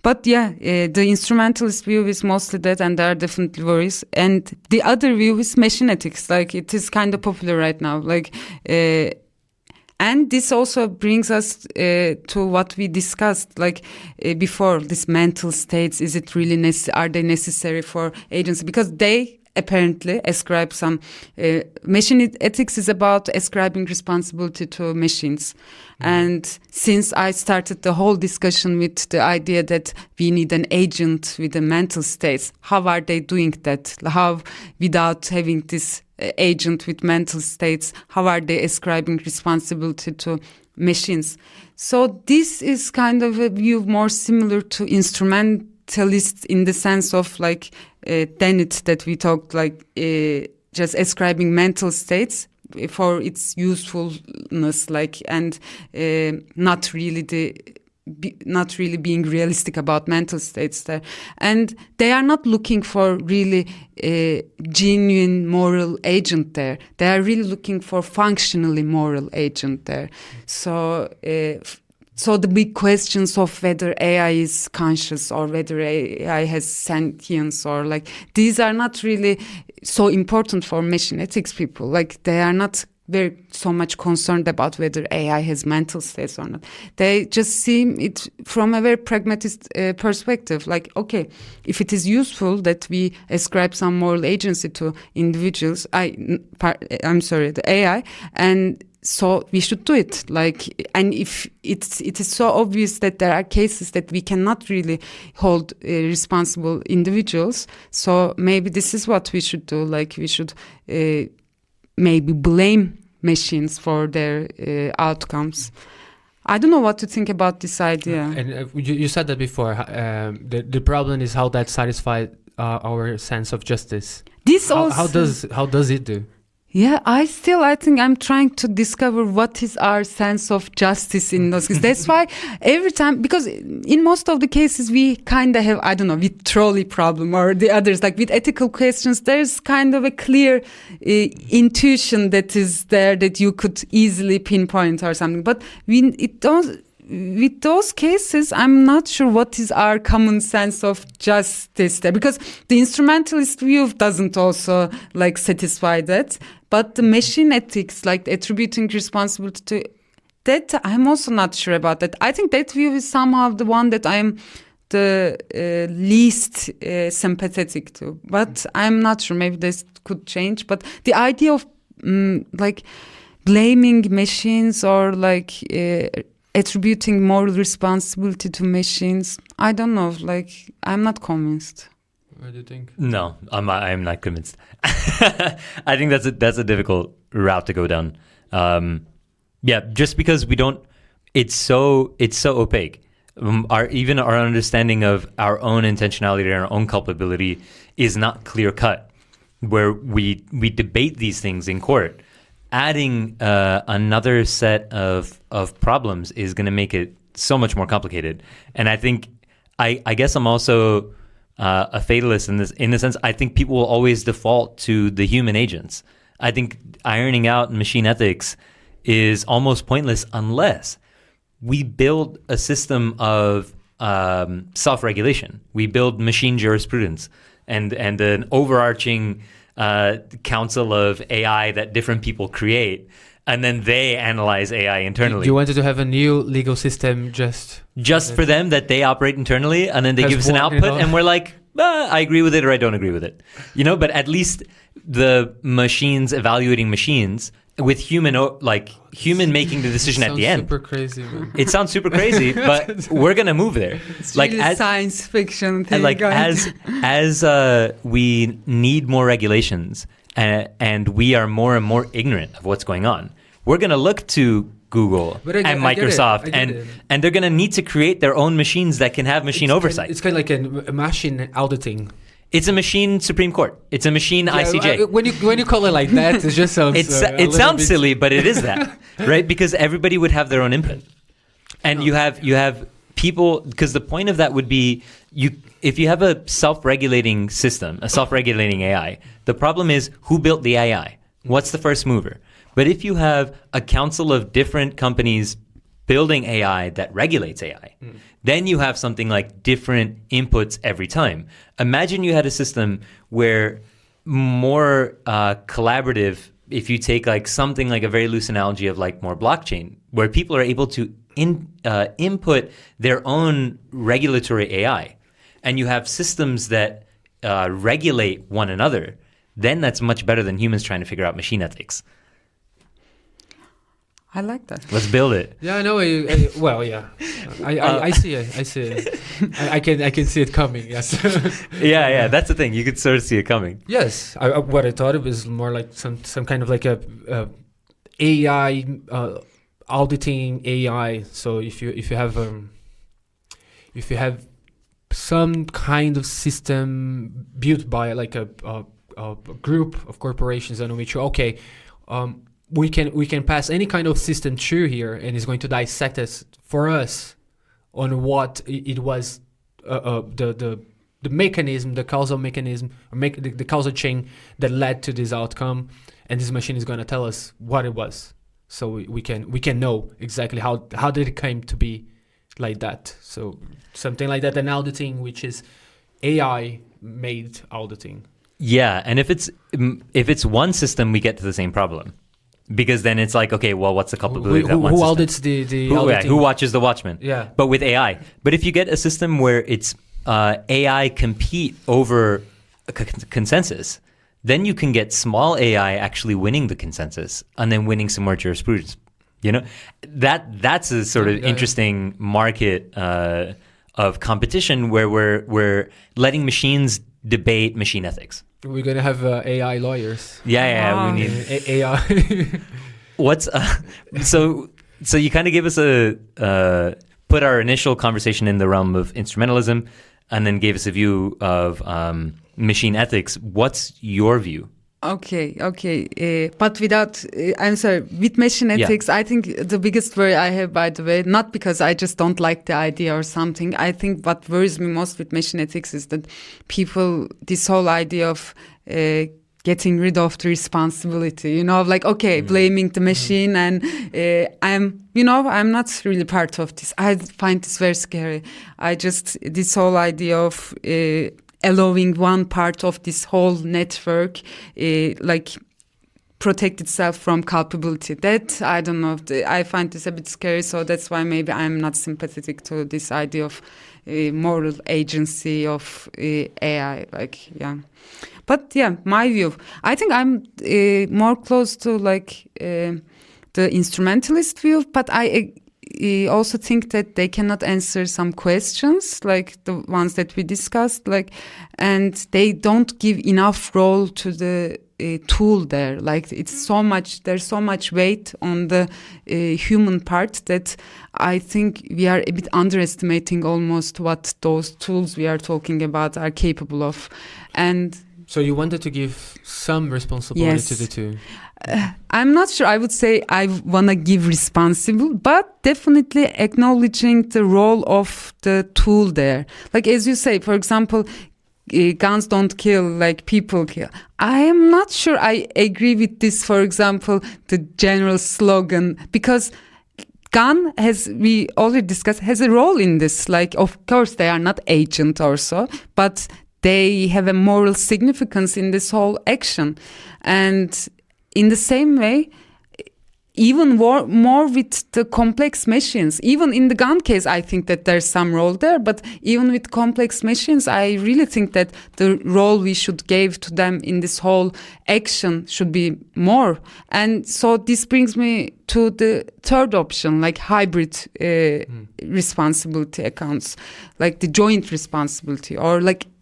But yeah, the instrumentalist view is mostly that, and there are definitely worries. And the other view is machine ethics. Like, it is kind of popular right now. Like, and this also brings us to what we discussed, like before, this mental states. Is it really are they necessary for agency? Because they apparently ascribe some machine ethics is about ascribing responsibility to machines. And since I started the whole discussion with the idea that we need an agent with a mental states, how are they doing that? How, without having this agent with mental states, how are they ascribing responsibility to machines? So this is kind of a view more similar to instrumentalists in the sense of like Dennett that we talked, like just ascribing mental states for its usefulness, like, and not really being realistic about mental states there. And they are not looking for really a genuine moral agent there. They are really looking for functionally moral agent there. So the big questions of whether AI is conscious or whether AI has sentience, or like, these are not really so important for machine ethics people. Like, they are not very so much concerned about whether AI has mental states or not. They just see it from a very pragmatist perspective. Like, okay, if it is useful that we ascribe some moral agency to individuals, the AI, and so we should do it. Like, and if it is so obvious that there are cases that we cannot really hold responsible individuals, so maybe this is what we should do. Like, we should maybe blame machines for their outcomes. I don't know what to think about this idea. And you said that before. The problem is how that satisfies our sense of justice. This how does it do? Yeah, I think I'm trying to discover what is our sense of justice in those cases. That's why every time, because in most of the cases we kind of have, I don't know, with trolley problem or the others, like with ethical questions, there's kind of a clear intuition that is there that you could easily pinpoint or something. But with those cases, I'm not sure what is our common sense of justice there, because the instrumentalist view doesn't also like satisfy that. But the machine ethics, like attributing responsibility to that, I'm also not sure about that. I think that view is somehow the one that I'm the least sympathetic to. But I'm not sure. Maybe this could change. But the idea of like blaming machines or like attributing moral responsibility to machines, I don't know. Like, I'm not convinced. What do you think? No, I'm not convinced. I think that's a difficult route to go down. Yeah, just because we don't, it's so opaque. Even our understanding of our own intentionality and our own culpability is not clear cut. Where we debate these things in court, adding another set of problems is going to make it so much more complicated. And I think I guess I'm also a fatalist in the sense I think people will always default to the human agents. I think ironing out machine ethics is almost pointless unless we build a system of self-regulation. We build machine jurisprudence and an overarching council of AI that different people create, and then they analyze AI internally. You wanted to have a new legal system just for them, that they operate internally, and then they give us an output, and we're like, I agree with it or I don't agree with it. But at least the machines evaluating machines with human making the decision at the end. Super crazy, man. It sounds super crazy, but we're gonna move there. It's like really science fiction thing. And like as we need more regulations and we are more and more ignorant of what's going on, we're gonna look to Google and Microsoft, and they're gonna need to create their own machines that can have machine oversight. It's kind of like a machine auditing. It's a machine Supreme Court. It's a machine ICJ. When you call it like that, it just sounds. It sounds silly, but it is that, right? Because everybody would have their own input, and you have people. Because the point of that would be if you have a self-regulating system, a self-regulating AI. The problem is who built the AI. What's the first mover? But if you have a council of different companies building AI that regulates AI. Then you have something like different inputs every time. Imagine you had a system where more collaborative, if you take like something like a very loose analogy of like more blockchain, where people are able to input their own regulatory AI, and you have systems that regulate one another, then that's much better than humans trying to figure out machine ethics. I like that. Let's build it. Yeah, I know. Well, yeah, I see it. I see it. I can see it coming. Yes. Yeah. That's the thing. You could sort of see it coming. Yes. What I thought it was more like some kind of like a AI auditing AI. So if you have some kind of system built by like a group of corporations on which we can pass any kind of system through here, and it's going to dissect us for us on what it was, the mechanism, the causal mechanism, or the causal chain that led to this outcome, and this machine is going to tell us what it was, so we can know exactly how did it came to be like that. So something like that, an auditing, which is AI made auditing. Yeah, and if it's one system, we get to the same problem. Because then it's like, okay, well, what's the culpability of that one system? Who audits the who watches the watchman? Yeah. But with AI. But if you get a system where it's AI compete over a consensus, then you can get small AI actually winning the consensus and then winning some more jurisprudence. You know, that's a sort of interesting market of competition where we're letting machines debate machine ethics. We're gonna have AI lawyers. Yeah, we need AI. What's so you kind of gave us put our initial conversation in the realm of instrumentalism, and then gave us a view of machine ethics. What's your view? Okay. But without, I'm sorry, with machine ethics, I think the biggest worry I have, by the way, not because I just don't like the idea or something. I think what worries me most with machine ethics is that this whole idea of getting rid of the responsibility, like, blaming the machine, and I'm not really part of this. I find this very scary. This whole idea of allowing one part of this whole network protect itself from culpability. That, I don't know, I find this a bit scary, so that's why maybe I'm not sympathetic to this idea of moral agency of AI, But my view, I think I'm more close to the instrumentalist view, but I also think that they cannot answer some questions like the ones that we discussed, and they don't give enough role to the tool there. There's so much weight on the human part that I think we are a bit underestimating almost what those tools we are talking about are capable of. And so you wanted to give some responsibility to the two. I'm not sure I would say I want to give responsible, but definitely acknowledging the role of the tool there. As you say, for example, guns don't kill, people kill. I am not sure I agree with this, for example, the general slogan, because gun, as we already discussed, has a role in this. Of course, they are not agent or so, but they have a moral significance in this whole action. And in the same way, even more with the complex machines, even in the gun case, I think that there's some role there. But even with complex machines, I really think that the role we should give to them in this whole action should be more. And so this brings me to the third option, hybrid responsibility accounts, the joint responsibility, or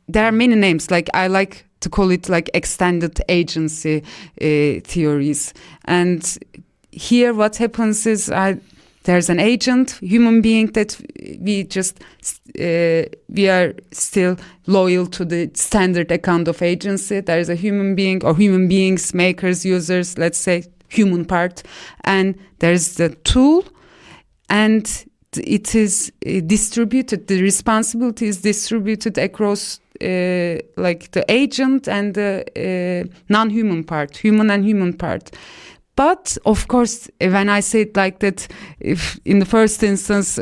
there are many names. I like to call it extended agency theories. And here what happens is there's an agent, human being, that we are still loyal to the standard account of agency. There is a human being, or human beings, makers, users, let's say human part. And there's the tool, and it is distributed. The responsibility is distributed across the agent and the non-human part, human and human part. But of course, when I say it like that, if in the first instance,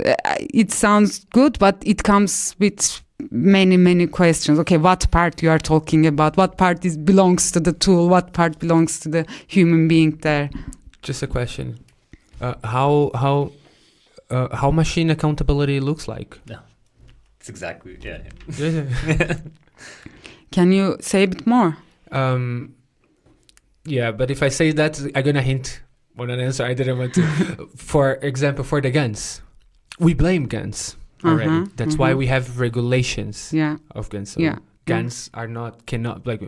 it sounds good, but it comes with many questions. Okay, what part you are talking about? What part belongs to the tool? What part belongs to the human being there? Just a question. How machine accountability looks like? Yeah, it's exactly yeah. Can you say a bit more? Yeah, but if I say that, I'm gonna hint on an answer I didn't want to. For example, for the guns, we blame guns already. That's why we have regulations of guns. So guns cannot like,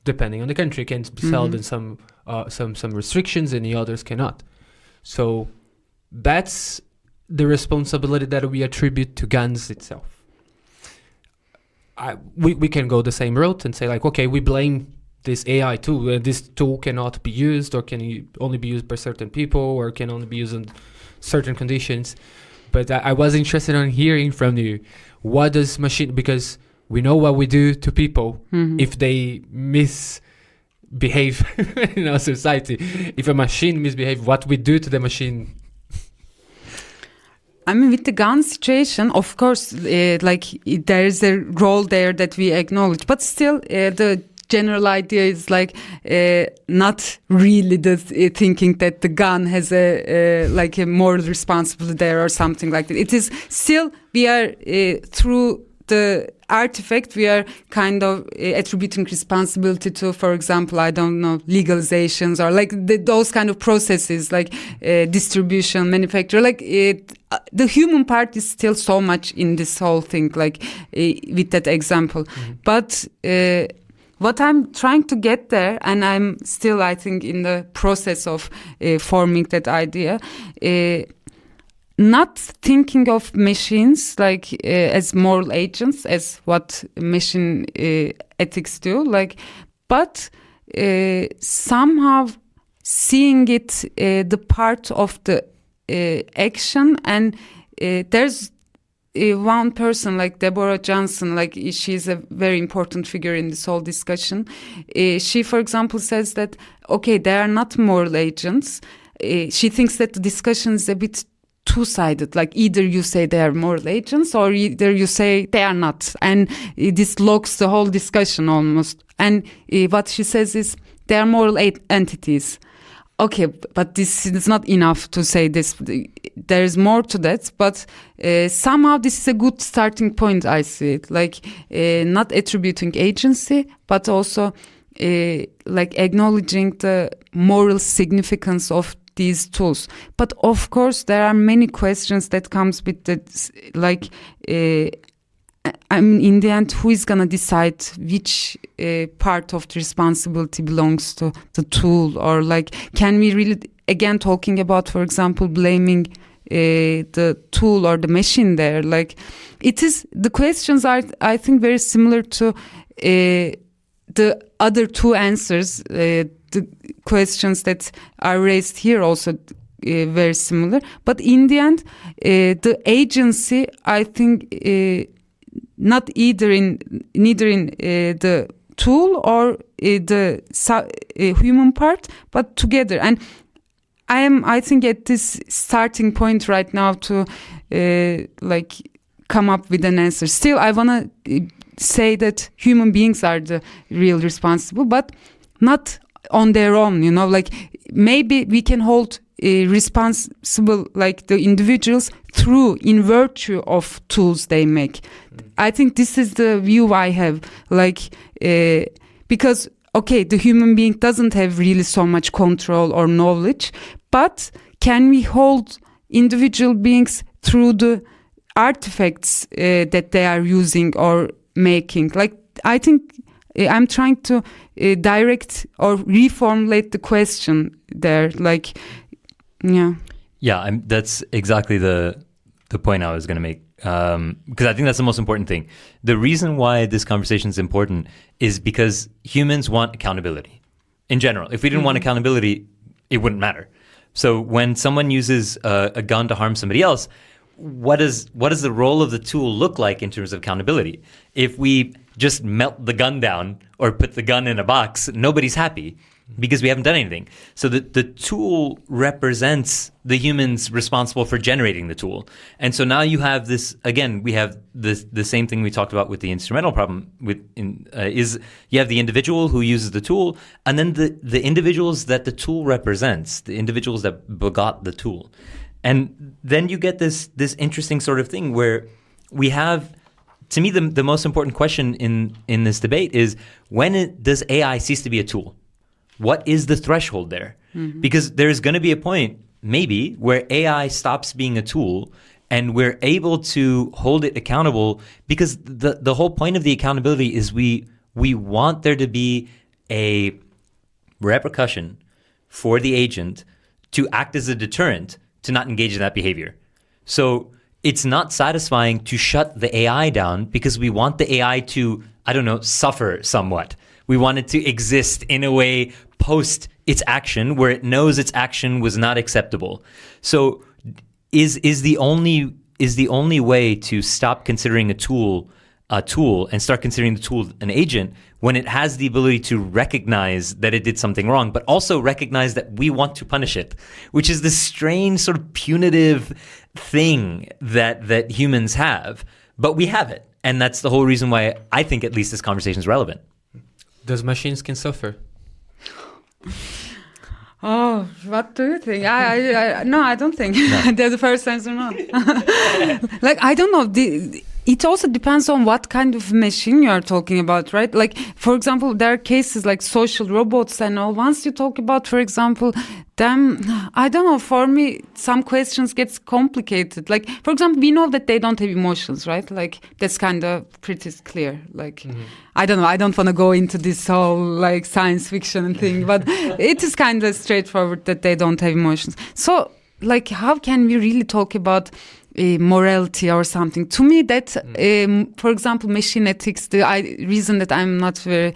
depending on the country, can be sold in some restrictions, and the others cannot. So that's the responsibility that we attribute to guns itself. We can go the same route and say like, okay, we blame this AI tool. This tool cannot be used, or can only be used by certain people, or can only be used in certain conditions. But I was interested in hearing from you, what does machine, because we know what we do to people if they misbehave in our society. If a machine misbehaves, what we do to the machine. I mean, with the gun situation, of course, like there is a role there that we acknowledge, but still the general idea is like not really the thinking that the gun has a like a moral responsibility there or something like that. It is still, we are through the artifact, we are kind of attributing responsibility to, for example, I don't know, legalizations or like those kind of processes, like distribution, manufacture, like the human part is still so much in this whole thing, like with that example. But what I'm trying to get there, and I'm still, I think, in the process of forming that idea, not thinking of machines like as moral agents, as what machine ethics do, like, but somehow seeing it the part of the action. And there's one person like Deborah Johnson, like she's a very important figure in this whole discussion. She, for example, says that, okay, they are not moral agents. She thinks that the discussion is a bit two-sided, like either you say they are moral agents or either you say they are not, and this locks the whole discussion almost. And what she says is they are moral entities. Okay, but this is not enough to say this. There is more to that, but somehow this is a good starting point, I see it. Like not attributing agency, but also like acknowledging the moral significance of these tools. But of course, there are many questions that comes with that, like, I mean, in the end, who is going to decide which part of the responsibility belongs to the tool? Or like, can we really, again, talking about, for example, blaming the tool or the machine there? Like, it is, the questions are, I think, very similar to the other two answers. The questions that are raised here also very similar. But in the end, the agency, I think, not neither in the tool or the human part, but together. And I think, at this starting point right now to like come up with an answer. Still, I wanna say that human beings are the real responsible, but not on their own. You know, like maybe we can hold responsible like the individuals through, in virtue of tools they make. I think this is the view I have, like because okay, the human being doesn't have really so much control or knowledge, but can we hold individual beings through the artifacts that they are using or making? Like, I think I'm trying to direct or reformulate the question there, like, yeah, that's exactly the point I was going to make, because I think that's the most important thing. The reason why this conversation is important is because humans want accountability in general. If we didn't want accountability, it wouldn't matter. So when someone uses a gun to harm somebody else, what does the role of the tool look like in terms of accountability? If we just melt the gun down or put the gun in a box, nobody's happy. because we haven't done anything. So the tool represents the humans responsible for generating the tool. And so now you have this, again, we have the same thing we talked about with the instrumental problem is you have the individual who uses the tool, and then the individuals that the tool represents, the individuals that begot the tool. And then you get this interesting sort of thing where we have, to me, the most important question in this debate is, when does AI cease to be a tool? What is the threshold there? Mm-hmm. Because there's going to be a point, maybe, where AI stops being a tool and we're able to hold it accountable, because the whole point of the accountability is we want there to be a repercussion for the agent to act as a deterrent to not engage in that behavior. So it's not satisfying to shut the AI down because we want the AI to, suffer somewhat. We want it to exist in a way post its action where it knows its action was not acceptable. So is the only way to stop considering a tool and start considering the tool an agent when it has the ability to recognize that it did something wrong, but also recognize that we want to punish it, which is this strange sort of punitive thing that humans have, but we have it. And that's the whole reason why I think at least this conversation is relevant. Does machines can suffer? Oh, what do you think? No, I don't think. No. They're the first answer, no. I don't know. It also depends on what kind of machine you are talking about, right? Like, for example, there are cases like social robots and all. Once you talk about, for example, them, I don't know, for me, some questions gets complicated. Like, for example, we know that they don't have emotions, right? Like, that's kind of pretty clear. Like, I don't know, I don't want to go into this whole, like, science fiction thing, but it is kind of straightforward that they don't have emotions. So, like, how can we really talk about morality or something? To me, that, for example, machine ethics, the reason that I'm not very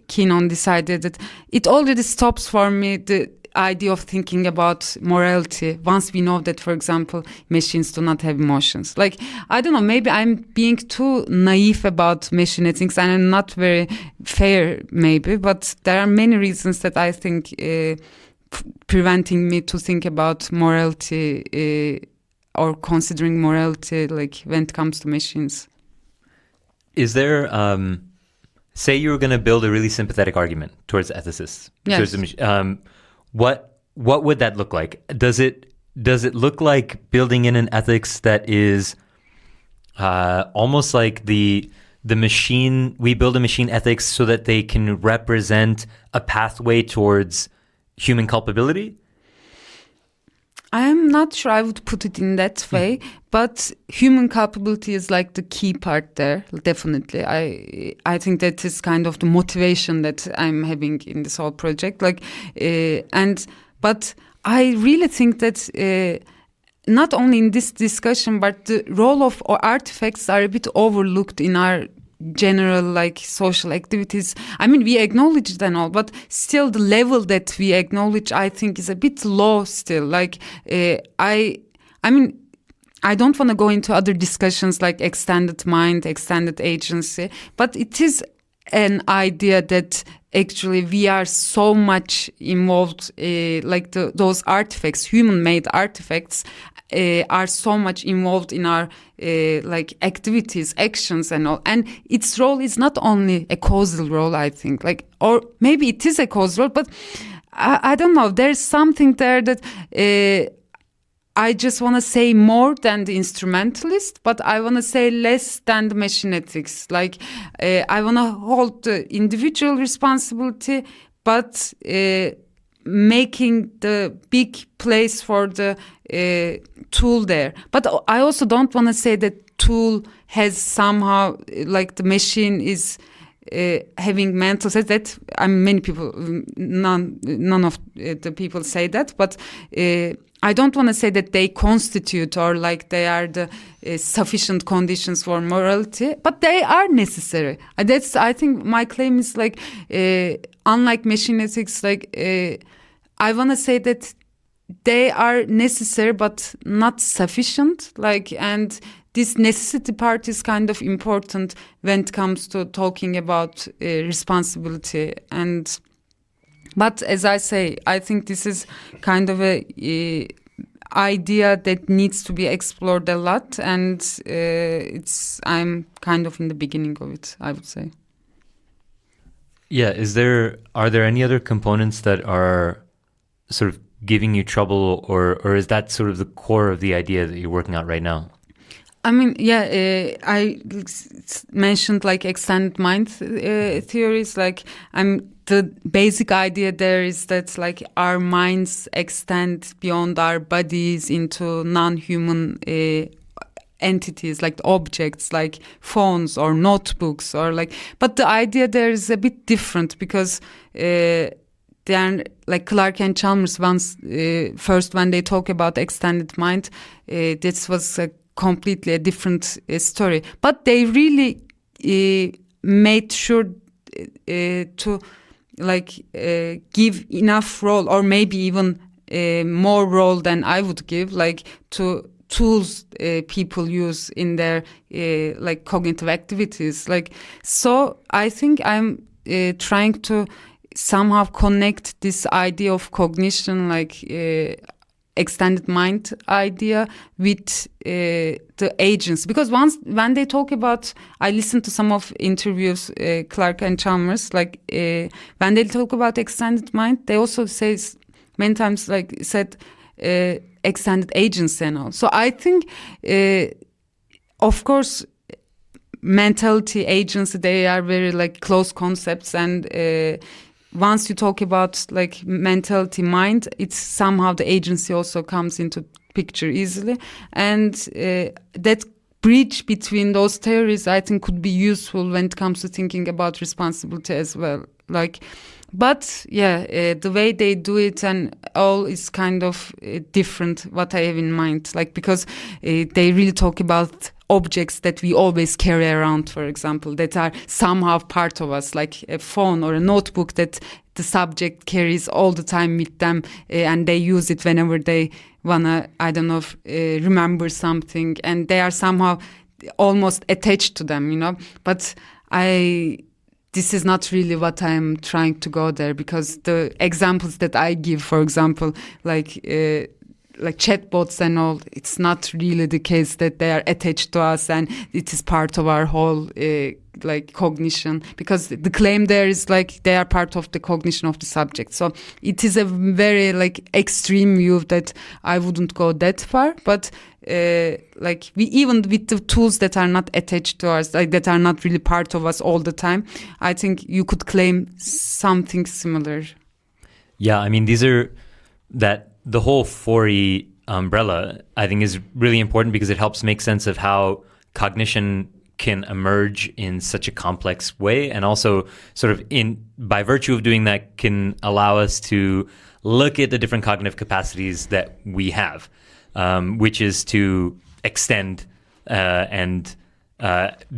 keen on this idea, that it already stops for me the idea of thinking about morality once we know that, for example, machines do not have emotions. Like, I don't know, maybe I'm being too naive about machine ethics and I'm not very fair, maybe, but there are many reasons that I think preventing me to think about morality or considering morality, like, when it comes to machines. Is there, say you were going to build a really sympathetic argument towards ethicists? Yes. What would that look like? Does it look like building in an ethics that is almost like the machine, we build a machine ethics so that they can represent a pathway towards human culpability? I'm not sure I would put it in that way, but human culpability is like the key part there, definitely. I think that is kind of the motivation that I'm having in this whole project. Like, but I really think that not only in this discussion, but the role of artifacts are a bit overlooked in our general, like, social activities. I mean, we acknowledge it and all, but still the level that we acknowledge, I think, is a bit low still. Like, I mean, I don't want to go into other discussions like extended mind, extended agency, but it is an idea that actually we are so much involved, like those artifacts, human-made artifacts, are so much involved in our like activities, actions and all. And its role is not only a causal role, I think, like, or maybe it is a causal role, but I don't know. There's something there that I just want to say more than the instrumentalist, but I want to say less than the machine ethics. Like, I want to hold the individual responsibility, but making the big place for the tool there. But I also don't want to say that tool has somehow, like, the machine is having mental state. That, I mean, many people, none of the people say that, but I don't want to say that they constitute or like they are the sufficient conditions for morality, but they are necessary. That's, I think my claim is, like, unlike machine ethics, like, I want to say that they are necessary but not sufficient. Like, and this necessity part is kind of important when it comes to talking about responsibility. And But as I say, I think this is kind of a idea that needs to be explored a lot, and I'm kind of in the beginning of it, I would say. Yeah, are there any other components that are sort of giving you trouble, or is that sort of the core of the idea that you're working out right now? I mean, yeah, I mentioned like extended mind theories. Like, the basic idea there is that like our minds extend beyond our bodies into non-human entities, like objects, like phones or notebooks, or like. But the idea there is a bit different because they are like Clark and Chalmers once first when they talk about extended mind, this was completely a different story. But they really made sure to like give enough role, or maybe even more role than I would give, like to tools people use in their like cognitive activities. Like, so I think I'm trying to somehow connect this idea of cognition, like extended mind idea, with the agents, because when they talk about, I listened to some of interviews, Clark and Chalmers, like when they talk about extended mind, they also say many times, like said extended agency and all. So I think of course mentality, agency, they are very like close concepts, and once you talk about like mentality, mind, it's somehow the agency also comes into picture easily, and that bridge between those theories I think could be useful when it comes to thinking about responsibility as well. Like, but yeah, the way they do it and all is kind of different what I have in mind, like because they really talk about objects that we always carry around, for example, that are somehow part of us, like a phone or a notebook that the subject carries all the time with them, and they use it whenever they wanna, I don't know, remember something, and they are somehow almost attached to them, you know. But this is not really what I'm trying to go there, because the examples that I give, for example, like chatbots and all, it's not really the case that they are attached to us and it is part of our whole like cognition, because the claim there is like they are part of the cognition of the subject. So it is a very like extreme view that I wouldn't go that far, but like we, even with the tools that are not attached to us, like that are not really part of us all the time, I think you could claim something similar. Yeah, I mean, the whole 4E umbrella, I think, is really important because it helps make sense of how cognition can emerge in such a complex way, and also sort of by virtue of doing that can allow us to look at the different cognitive capacities that we have, which is to extend and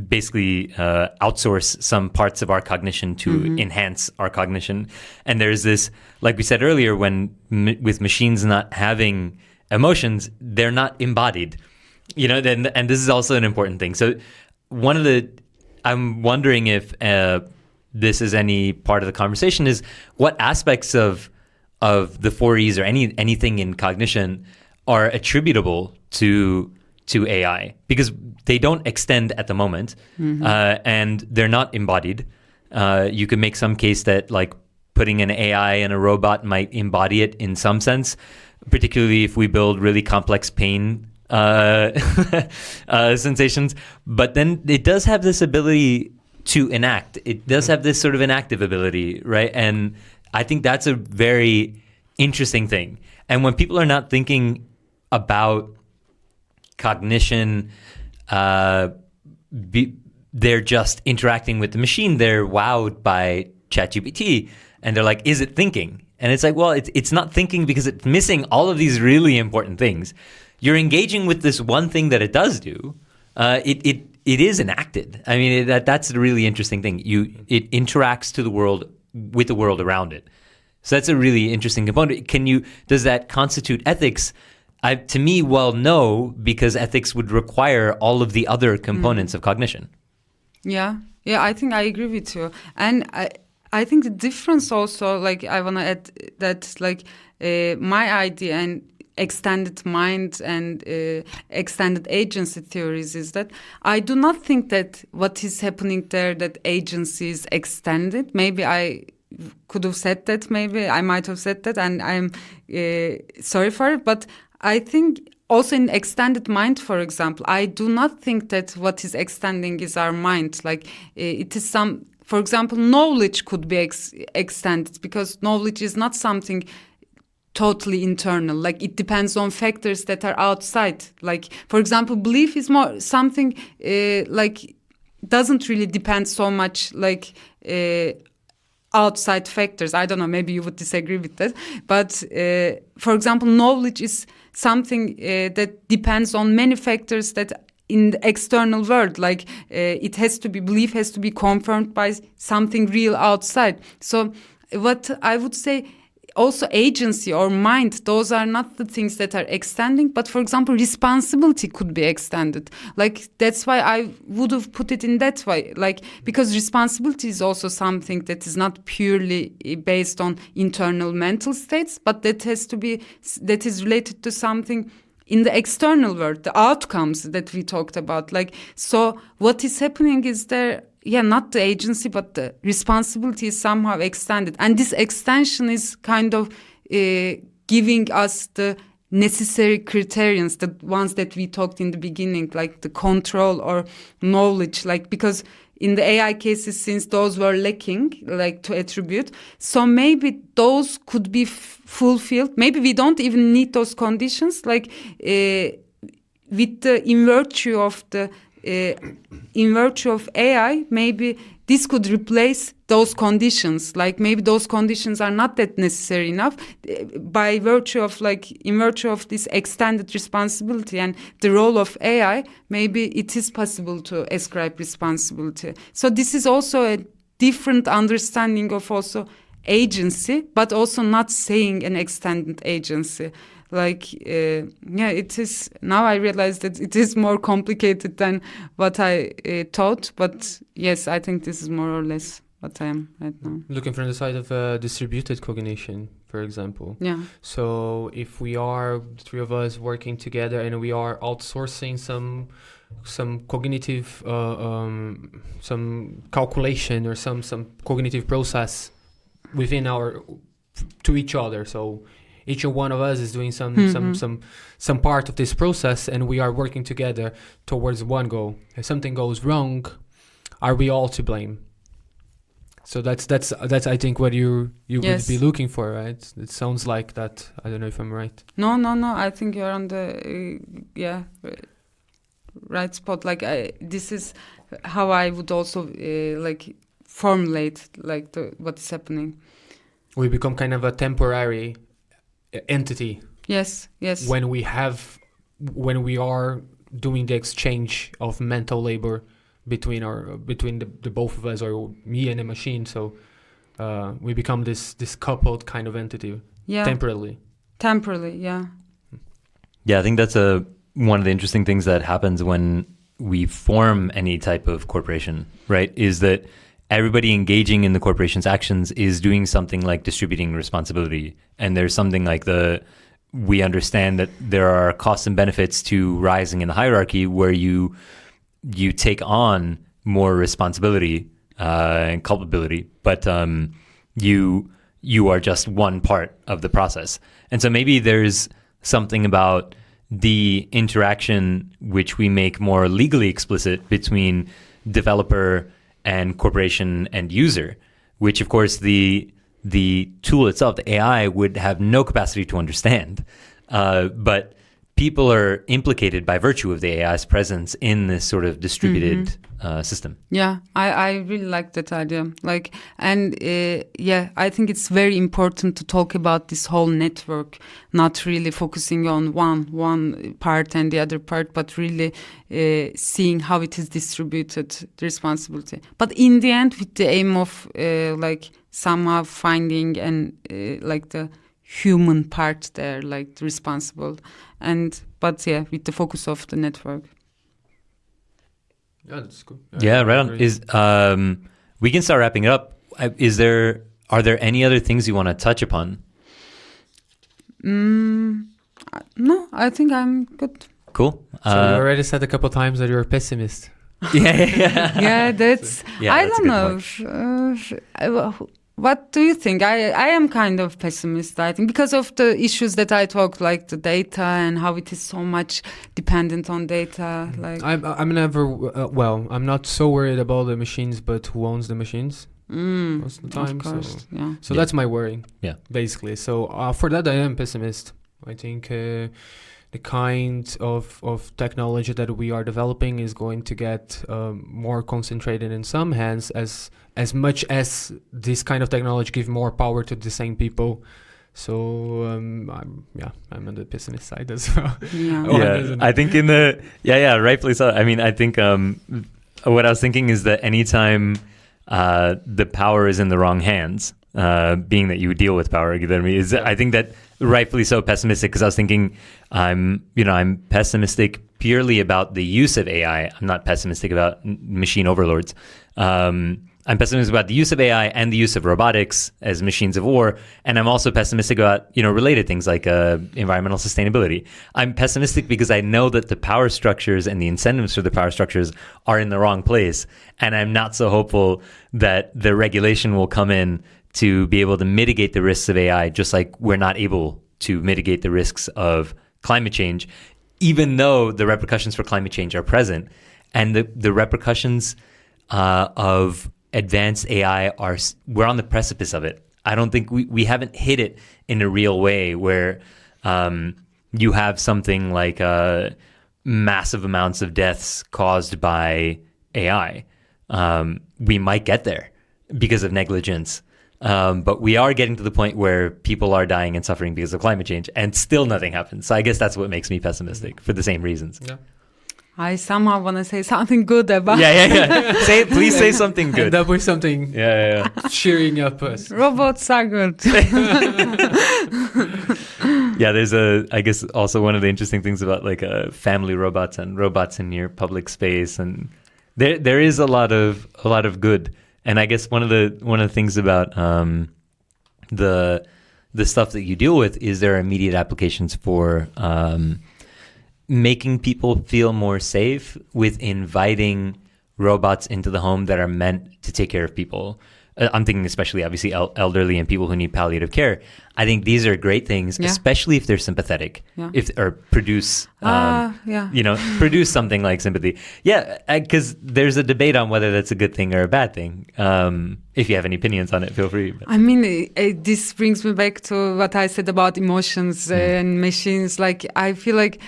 basically outsource some parts of our cognition to enhance our cognition. And there's this, like we said earlier, with machines not having emotions, they're not embodied, you know, and this is also an important thing. So I'm wondering if this is any part of the conversation, is what aspects of the 4Es or anything in cognition are attributable to AI, because they don't extend at the moment, and they're not embodied. You could make some case that like putting an AI in a robot might embody it in some sense, particularly if we build really complex pain sensations. But then it does have this ability to enact. It does have this sort of enactive ability, right? And I think that's a very interesting thing. And when people are not thinking about cognition, they're just interacting with the machine, they're wowed by ChatGPT, and they're like, is it thinking? And it's like, well, it's not thinking because it's missing all of these really important things. You're engaging with this one thing that it does do. It is enacted. I mean, that's the really interesting thing. It interacts with the world around it. So that's a really interesting component. Does that constitute ethics? To me, well, no, because ethics would require all of the other components of cognition. Yeah, I think I agree with you. And I think the difference also, like I want to add that, like my idea and extended mind and extended agency theories is that I do not think that what is happening there, that agency is extended. Maybe I could have said that, maybe I might have said that, and I'm sorry for it, but I think also in extended mind, for example, I do not think that what is extending is our mind. Like it is some, for example, knowledge could be extended, because knowledge is not something totally internal. Like it depends on factors that are outside. Like, for example, belief is more something like doesn't really depend so much like outside factors. I don't know, maybe you would disagree with that. But for example, knowledge is something that depends on many factors that in the external world, like it has to be, belief has to be confirmed by something real outside. So what I would say, also agency or mind, those are not the things that are extending, but for example, responsibility could be extended. Like that's why I would have put it in that way, like because responsibility is also something that is not purely based on internal mental states, but that is related to something in the external world, the outcomes that we talked about. Like, so what is happening is there, not the agency, but the responsibility is somehow extended. And this extension is kind of giving us the necessary criterions, the ones that we talked in the beginning, like the control or knowledge, like, because in the AI cases, since those were lacking, like to attribute, so maybe those could be fulfilled. Maybe we don't even need those conditions, like with the, in virtue of AI, maybe this could replace those conditions. Like maybe those conditions are not that necessary enough by virtue of, like, in virtue of this extended responsibility and the role of AI, maybe it is possible to ascribe responsibility. So this is also a different understanding of also agency, but also not saying an extended agency. Like, it is, now I realize that it is more complicated than what I thought. But yes, I think this is more or less what I am right now. Looking from the side of distributed cognition, for example. Yeah. So if we are, the three of us, working together and we are outsourcing some cognitive, some calculation or some cognitive process within to each other. So each one of us is doing some part of this process, and we are working together towards one goal. If something goes wrong, are we all to blame? So that's I think what you Yes. would be looking for, right? It sounds like that. I don't know if I'm right. No. I think you're on the right spot. Like this is how I would also like formulate like what is happening. We become kind of a temporary entity. Yes. When we are doing the exchange of mental labor between the both of us, or me and a machine, so we become this coupled kind of entity. Temporarily, yeah. I think that's one of the interesting things that happens when we form any type of corporation, right? Is that everybody engaging in the corporation's actions is doing something like distributing responsibility. And there's something like we understand that there are costs and benefits to rising in the hierarchy, where you take on more responsibility and culpability, but you are just one part of the process. And so maybe there's something about the interaction which we make more legally explicit between developer and corporation and user, which of course the tool itself, the AI, would have no capacity to understand. But people are implicated by virtue of the AI's presence in this sort of distributed system. Yeah, I really like that idea. Like, and I think it's very important to talk about this whole network, not really focusing on one part and the other part, but really seeing how it is distributed, the responsibility. But in the end, with the aim of like somehow finding and like the human part there, like the responsible, but with the focus of the network. Yeah, that's cool. Right on. We can start wrapping it up. Are there any other things you want to touch upon? No, I think I'm good. Cool. So you already said a couple times that you're a pessimist. Yeah, that's. I don't know. What do you think? I am kind of pessimist, I think, because of the issues that I talked, like the data and how it is so much dependent on data. Like I'm never I'm not so worried about the machines, but who owns the machines most of the time. Of course, So that's my worry. Yeah, basically. So for that, I am pessimist. I think the kind of technology that we are developing is going to get more concentrated in some hands as much as this kind of technology give more power to the same people. So I'm on the pessimist side as well. I think rightfully so. I mean, I think what I was thinking is that anytime the power is in the wrong hands, being that you deal with power, I think that rightfully so pessimistic, because I was thinking I'm pessimistic purely about the use of AI. I'm not pessimistic about machine overlords. I'm pessimistic about the use of AI and the use of robotics as machines of war. And I'm also pessimistic about, related things like environmental sustainability. I'm pessimistic because I know that the power structures and the incentives for the power structures are in the wrong place. And I'm not so hopeful that the regulation will come in to be able to mitigate the risks of AI, just like we're not able to mitigate the risks of climate change, even though the repercussions for climate change are present. And the repercussions of advanced AI we're on the precipice of it. I don't think we haven't hit it in a real way where you have something like massive amounts of deaths caused by AI. We might get there because of negligence. But we are getting to the point where people are dying and suffering because of climate change, and still nothing happens. So I guess that's what makes me pessimistic for the same reasons. Yeah. I somehow want to say something good about. Please say something good. End up with something. Cheering up us. Robots are good. There's I guess also one of the interesting things about like family robots and robots in your public space, and there is a lot of good. And I guess one of the things about the stuff that you deal with is there are immediate applications for making people feel more safe with inviting robots into the home that are meant to take care of people. I'm thinking especially, obviously, elderly and people who need palliative care. I think these are great things, especially if they're sympathetic, or produce, produce something like sympathy. Yeah, because there's a debate on whether that's a good thing or a bad thing. If you have any opinions on it, feel free. I mean, this brings me back to what I said about emotions and machines. Like, I feel like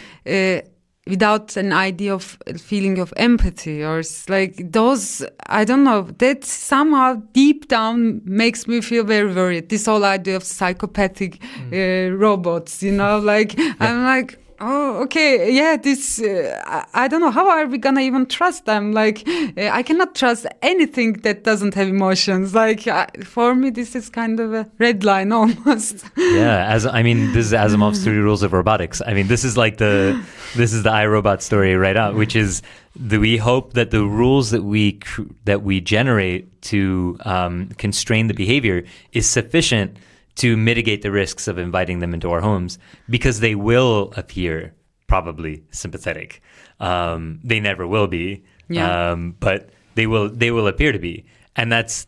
without an idea of feeling of empathy or like those, I don't know, that somehow deep down makes me feel very worried. This whole idea of psychopathic robots, like I'm like, oh, okay, yeah, this, I don't know, how are we gonna even trust them? Like, I cannot trust anything that doesn't have emotions. Like, for me, this is kind of a red line almost. Yeah, this is Asimov's 3 rules of robotics. I mean, this is the iRobot story right out, which is we hope that the rules that we generate to constrain the behavior is sufficient to mitigate the risks of inviting them into our homes, because they will appear probably sympathetic. They never will be, but they will appear to be, and that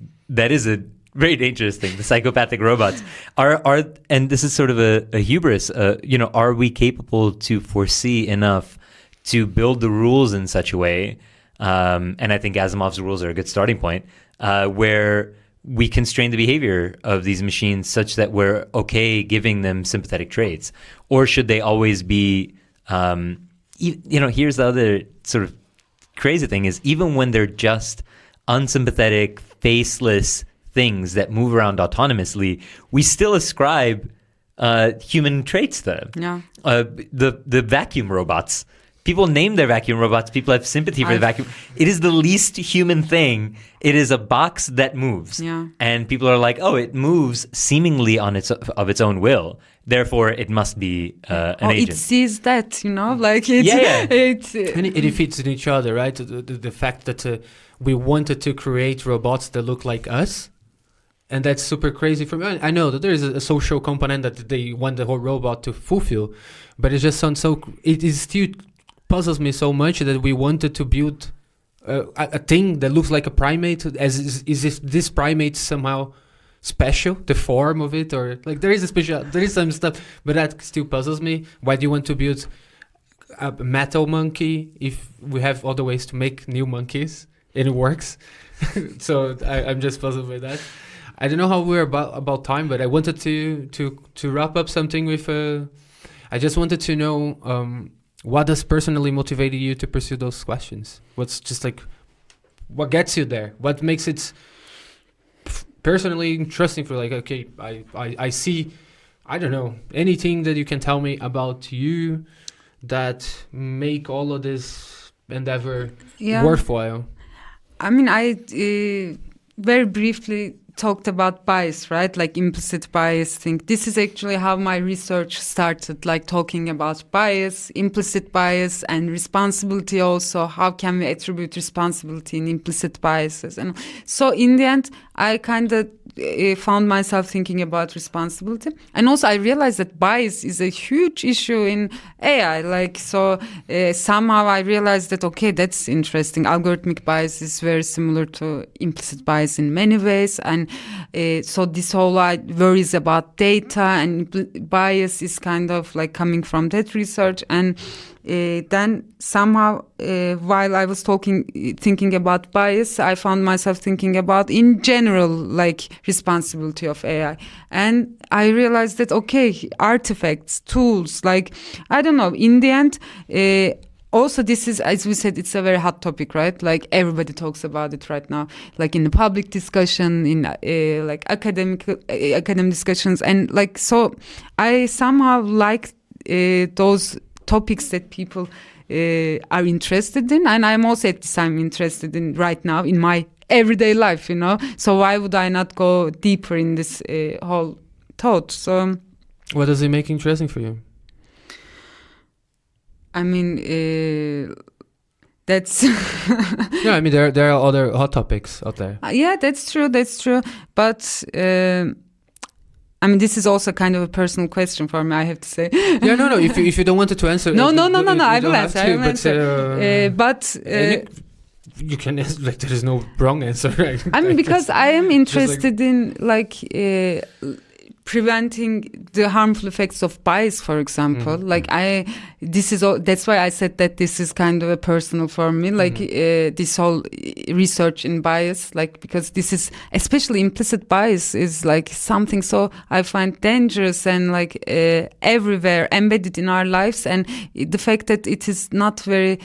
is a very dangerous thing. The psychopathic robots are, and this is sort of a hubris. Are we capable to foresee enough to build the rules in such a way? And I think Asimov's rules are a good starting point, where we constrain the behavior of these machines such that we're okay giving them sympathetic traits? Or should they always be, here's the other sort of crazy thing is, even when they're just unsympathetic, faceless things that move around autonomously, we still ascribe human traits to them. Yeah. The vacuum robots. People name their vacuum robots. People have sympathy for the vacuum. It is the least human thing. It is a box that moves. Yeah. And people are like, oh, it moves seemingly of its own will. Therefore, it must be an agent. It sees that, like it's... And it fits in each other, right? The fact that we wanted to create robots that look like us, and that's super crazy for me. I know that there is a social component that they want the whole robot to fulfill, but it just sounds so. It is still puzzles me so much that we wanted to build a thing that looks like a primate. As is if this primate somehow special, the form of it, or like there is some stuff, but that still puzzles me. Why do you want to build a metal monkey if we have other ways to make new monkeys and it works? So I'm just puzzled by that. I don't know how we're about time, but I wanted to wrap up something with. I just wanted to know what does personally motivate you to pursue those questions. What's just like, what gets you there? What makes it personally interesting for like? Okay, I see. I don't know anything that you can tell me about you that make all of this endeavor worthwhile. I mean, I very briefly talked about bias, right? Like implicit bias thing. This is actually how my research started, like talking about bias, implicit bias, and responsibility also. How can we attribute responsibility in implicit biases? And so in the end, I kind of found myself thinking about responsibility. And also I realized that bias is a huge issue in AI. Like, so somehow I realized that, okay, that's interesting. Algorithmic bias is very similar to implicit bias in many ways. And so this whole worries about data and bias is kind of like coming from that research. And then somehow while I was thinking about bias, I found myself thinking about in general like responsibility of AI, and I realized that okay, artifacts, tools, like I don't know, in the end also this is, as we said, it's a very hot topic, right? Like everybody talks about it right now, like in the public discussion, in like academic discussions, and like so I somehow like those topics that people are interested in, and I'm also at this time interested in right now in my everyday life, you know. So why would I not go deeper in this whole thought? So, what does it make interesting for you? I mean, that's yeah. I mean, there are other hot topics out there. Yeah, that's true. But I mean, this is also kind of a personal question for me, I have to say. Yeah, no. If you don't want to answer, no. I will answer. But you can like there is no wrong answer. Right? I mean, because I am interested in like preventing the harmful effects of bias, for example. Like that's why I said that this is kind of a personal for me, like this whole research in bias, like because this is, especially implicit bias, is like something so I find dangerous and like everywhere embedded in our lives, and the fact that it is not very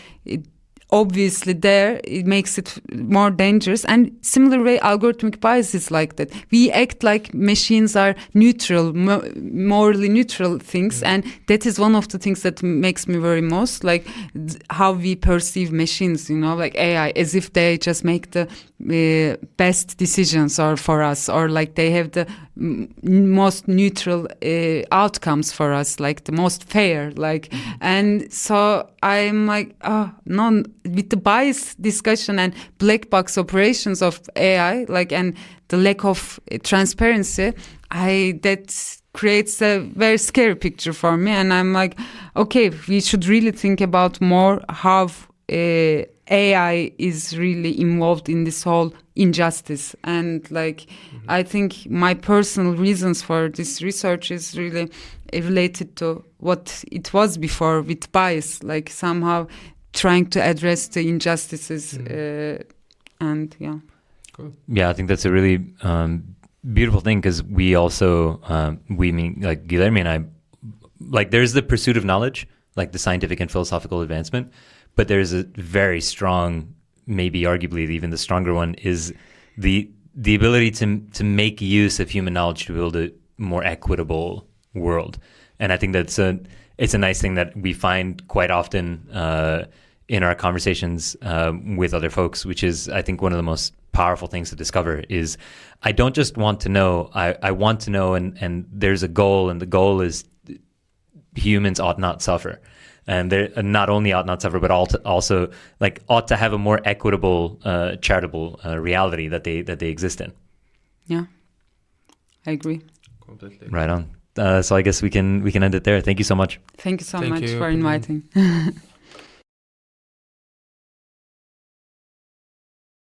obviously there, it makes it more dangerous. And similar way, algorithmic bias is like that. We act like machines are neutral, morally neutral things, and that is one of the things that makes me worry most, like how we perceive machines, you know, like AI, as if they just make the best decisions or for us, or like they have the most neutral outcomes for us, like the most fair, like and so I'm like, oh no, with the bias discussion and black box operations of AI, like, and the lack of transparency, that creates a very scary picture for me. And I'm like, okay, we should really think about more how AI is really involved in this whole injustice. And like, I think my personal reasons for this research is really related to what it was before with bias, like somehow trying to address the injustices. And yeah. Cool. Yeah, I think that's a really beautiful thing, because we also, we mean like Guilherme and I, like there's the pursuit of knowledge, like the scientific and philosophical advancement, but there's a very strong, maybe arguably even the stronger one, is the ability to make use of human knowledge to build a more equitable world. And I think it's a nice thing that we find quite often in our conversations with other folks, which is, I think, one of the most powerful things to discover is I don't just want to know, I want to know, and there's a goal, and the goal is humans ought not suffer. And they not only ought not suffer, but also like ought to have a more equitable, charitable reality that they exist in. Yeah. I agree. Completely. Right on. So I guess we can end it there. Thank you so much. Thank you so Thank much you, for Pelin. inviting.